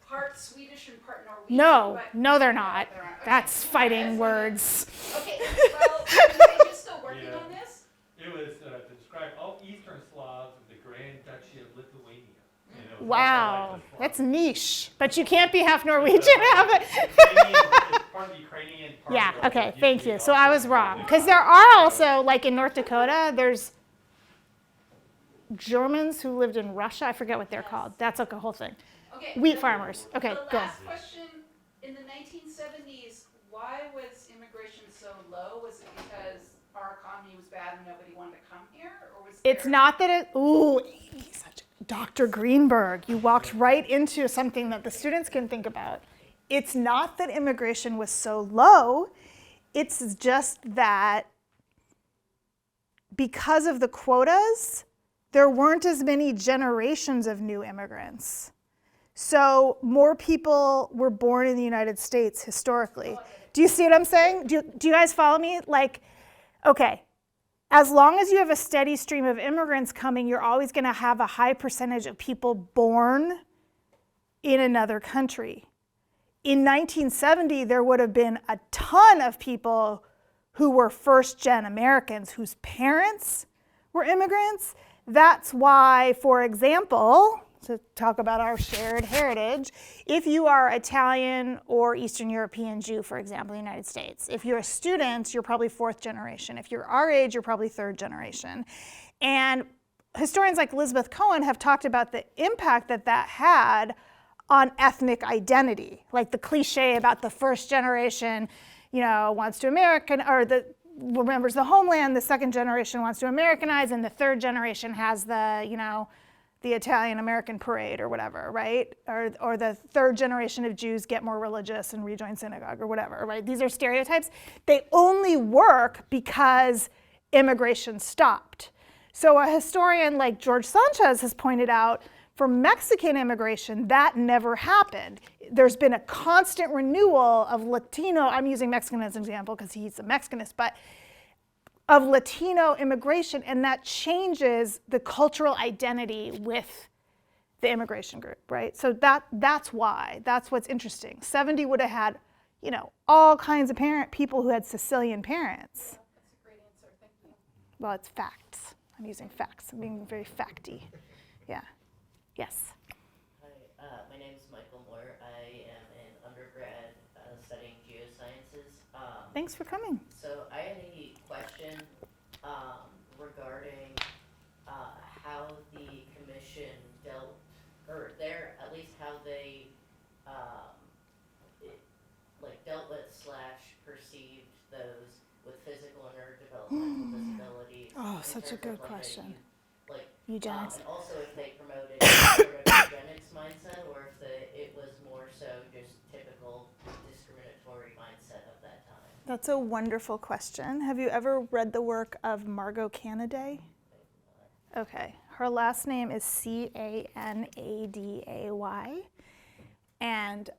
part Swedish and part Norwegian. No, but- no, they're not. they're not. Okay. That's fighting words. Okay, well, are they just still working on this? It was to describe all Eastern Slavs of the Grand Duchy of Lithuania. And it was Wow, also like that's niche. But you can't be half Norwegian. Half it's part of the Ukrainian, part Yeah, of the okay, Ukrainian, thank you. So also I was the wrong. Lithuanian. Because there are also, like in North Dakota, there's Germans who lived in Russia. I forget what they're called. That's like a whole thing. Okay. Wheat the- farmers. Okay, The go. last question, in the 1970s, why was immigration so low? Was it because our economy was bad and nobody wanted to come here? Or was It's there- not that it, ooh, Amy, Dr. Greenberg, you walked right into something that the students can think about. It's not that immigration was so low, it's just that because of the quotas, there weren't as many generations of new immigrants. So more people were born in the United States historically. Do you see what I'm saying? Do you guys follow me? Like, okay, as long as you have a steady stream of immigrants coming, you're always going to have a high percentage of people born in another country. In 1970, there would have been a ton of people who were first-gen Americans whose parents were immigrants. That's why, for example, to talk about our shared heritage, if you are Italian or Eastern European Jew, for example, in the United States, if you're a student, you're probably fourth generation. If you're our age, you're probably third generation. And historians like Elizabeth Cohen have talked about the impact that that had on ethnic identity, like the cliche about the first generation, wants to American, or remembers the homeland, the second generation wants to Americanize, and the third generation has the Italian-American parade or whatever, right? Or the third generation of Jews get more religious and rejoin synagogue or whatever, right? These are stereotypes. They only work because immigration stopped. So a historian like George Sanchez has pointed out, for Mexican immigration, that never happened. There's been a constant renewal of Latino, I'm using Mexican as an example because he's a Mexicanist, but of Latino immigration, and that changes the cultural identity with the immigration group, right? So that's why, that's what's interesting. 70 would have had, all kinds of people who had Sicilian parents. That's a great answer. Thank you. Well, it's facts. I'm using facts. I'm being very facty. Yeah. Yes. Hi, my name is Michael Moore. I am an undergrad studying geosciences. Thanks for coming. So I had a question regarding how the commission dealt, or at least how they dealt with / perceived those with physical and or developmental disabilities. Oh, in such a terms good of question. Like Eugenics. and also if they promoted sort of eugenics mindset, or if it was more so just typical discriminatory mindset of that time. That's a wonderful question. Have you ever read the work of Margot Canaday? Okay. Her last name is Canaday. And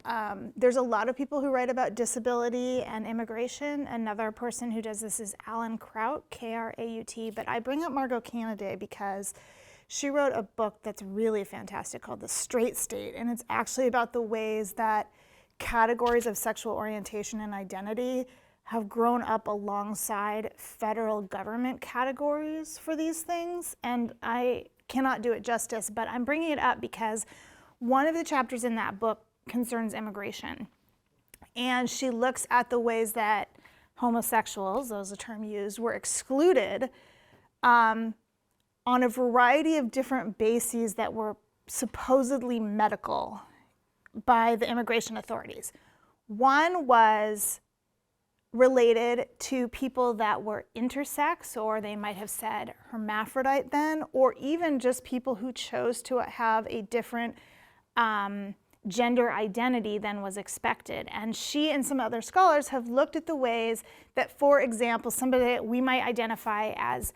there's a lot of people who write about disability and immigration. Another person who does this is Alan Kraut, Kraut. But I bring up Margot Canaday because she wrote a book that's really fantastic called The Straight State. And it's actually about the ways that categories of sexual orientation and identity have grown up alongside federal government categories for these things. And I cannot do it justice, but I'm bringing it up because one of the chapters in that book concerns immigration. And she looks at the ways that homosexuals, that was the term used, were excluded on a variety of different bases that were supposedly medical by the immigration authorities. One was related to people that were intersex, or they might have said hermaphrodite then, or even just people who chose to have a different gender identity than was expected. And she and some other scholars have looked at the ways that, for example, somebody that we might identify as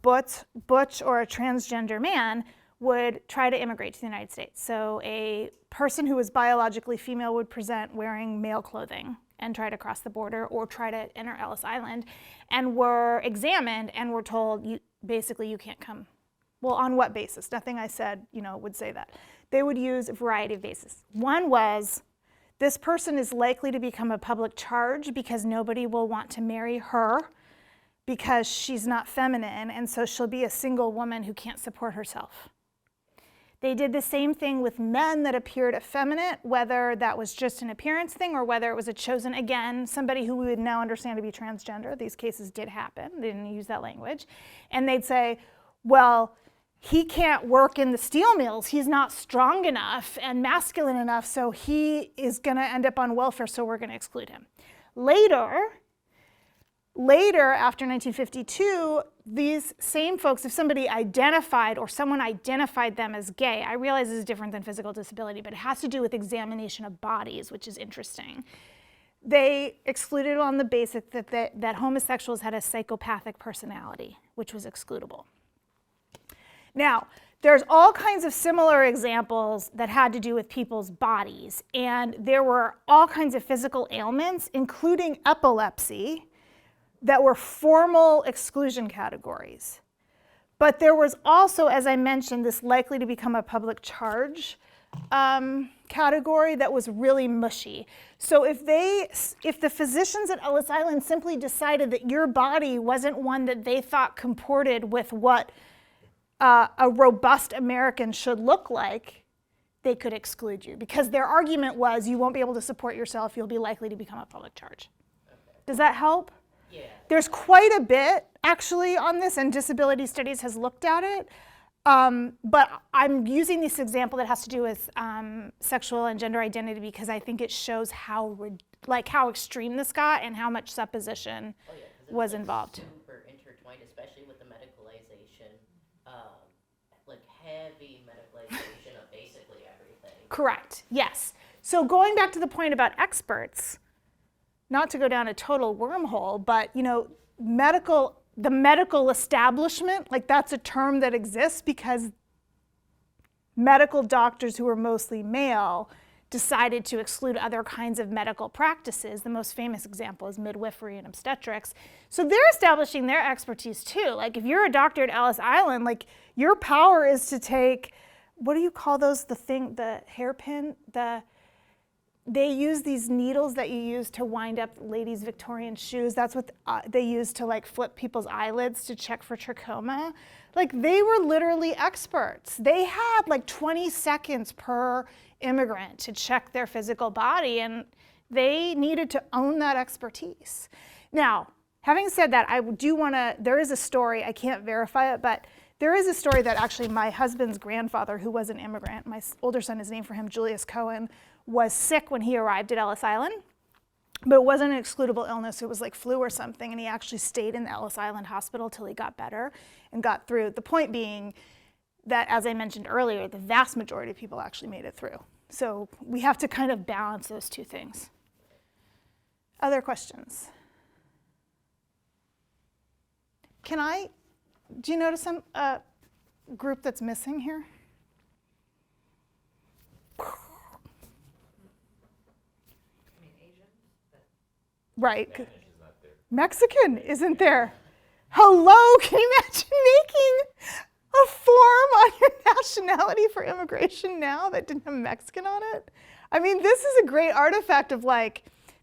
butch or a transgender man would try to immigrate to the United States. So a person who was biologically female would present wearing male clothing and try to cross the border or try to enter Ellis Island, and were examined and were told, basically you can't come. Well, on what basis? Nothing I said, would say that. They would use a variety of bases. One was, this person is likely to become a public charge because nobody will want to marry her because she's not feminine, and so she'll be a single woman who can't support herself. They did the same thing with men that appeared effeminate, whether that was just an appearance thing or whether it was a chosen, again, somebody who we would now understand to be transgender. These cases did happen. They didn't use that language. And they'd say, well, he can't work in the steel mills. He's not strong enough and masculine enough, so he is going to end up on welfare, so we're going to exclude him. Later, after 1952, these same folks, if somebody identified or someone identified them as gay, I realize this is different than physical disability, but it has to do with examination of bodies, which is interesting. They excluded on the basis that homosexuals had a psychopathic personality, which was excludable. Now, there's all kinds of similar examples that had to do with people's bodies, and there were all kinds of physical ailments, including epilepsy, that were formal exclusion categories. But there was also, as I mentioned, this likely to become a public charge category that was really mushy. So if the physicians at Ellis Island simply decided that your body wasn't one that they thought comported with what a robust American should look like, they could exclude you, because their argument was you won't be able to support yourself, you'll be likely to become a public charge. Okay. Does that help? Yeah. There's quite a bit actually on this, and Disability Studies has looked at it. But I'm using this example that has to do with sexual and gender identity because I think it shows how extreme this got and how much supposition was involved. Super intertwined, especially with the medicalization, heavy medicalization of basically everything. Correct. Yes. So going back to the point about experts, not to go down a total wormhole, but the medical establishment, that's a term that exists because medical doctors who are mostly male decided to exclude other kinds of medical practices. The most famous example is midwifery and obstetrics. So they're establishing their expertise too. If you're a doctor at Ellis Island, your power is to take, what do you call those, the hairpin, they use these needles that you use to wind up ladies' Victorian shoes. That's what they use to flip people's eyelids to check for trachoma. They were literally experts. They had 20 seconds per immigrant to check their physical body, and they needed to own that expertise. Now, having said that, there is a story, I can't verify it, but there is a story that actually my husband's grandfather, who was an immigrant, my older son is named for him, Julius Cohen, was sick when he arrived at Ellis Island, but it wasn't an excludable illness. It was flu or something, and he actually stayed in the Ellis Island hospital till he got better and got through. The point being that, as I mentioned earlier, the vast majority of people actually made it through. So we have to kind of balance those two things. Other questions? Do you notice some group that's missing here? Right. Mexican isn't there. Hello, can you imagine making a form on your nationality for immigration now that didn't have Mexican on it? I mean, this is a great artifact of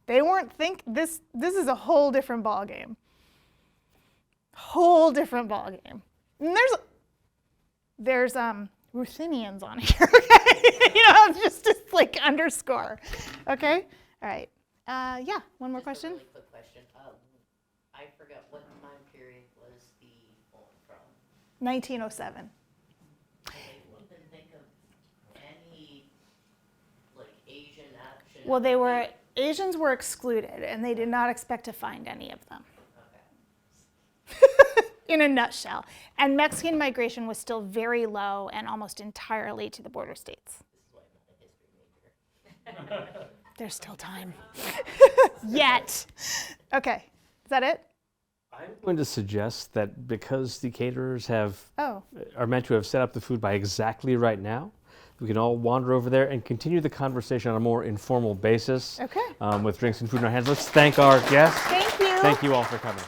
they weren't this is a whole different ballgame. Whole different ballgame. And there's Ruthenians on here, okay? just underscore. Okay? All right. Yeah, one more question. Really quick question. 1907. I didn't even think of any, like, Asian action. Well, Asians were excluded, and they did not expect to find any of them. Okay. In a nutshell. And Mexican migration was still very low and almost entirely to the border states. This is why I'm not a history major. There's still time. Yet. Okay, is that it? I'm going to suggest that because the caterers are meant to have set up the food by exactly right now, we can all wander over there and continue the conversation on a more informal basis. Okay. With drinks and food in our hands. Let's thank our guests. Thank you. Thank you all for coming.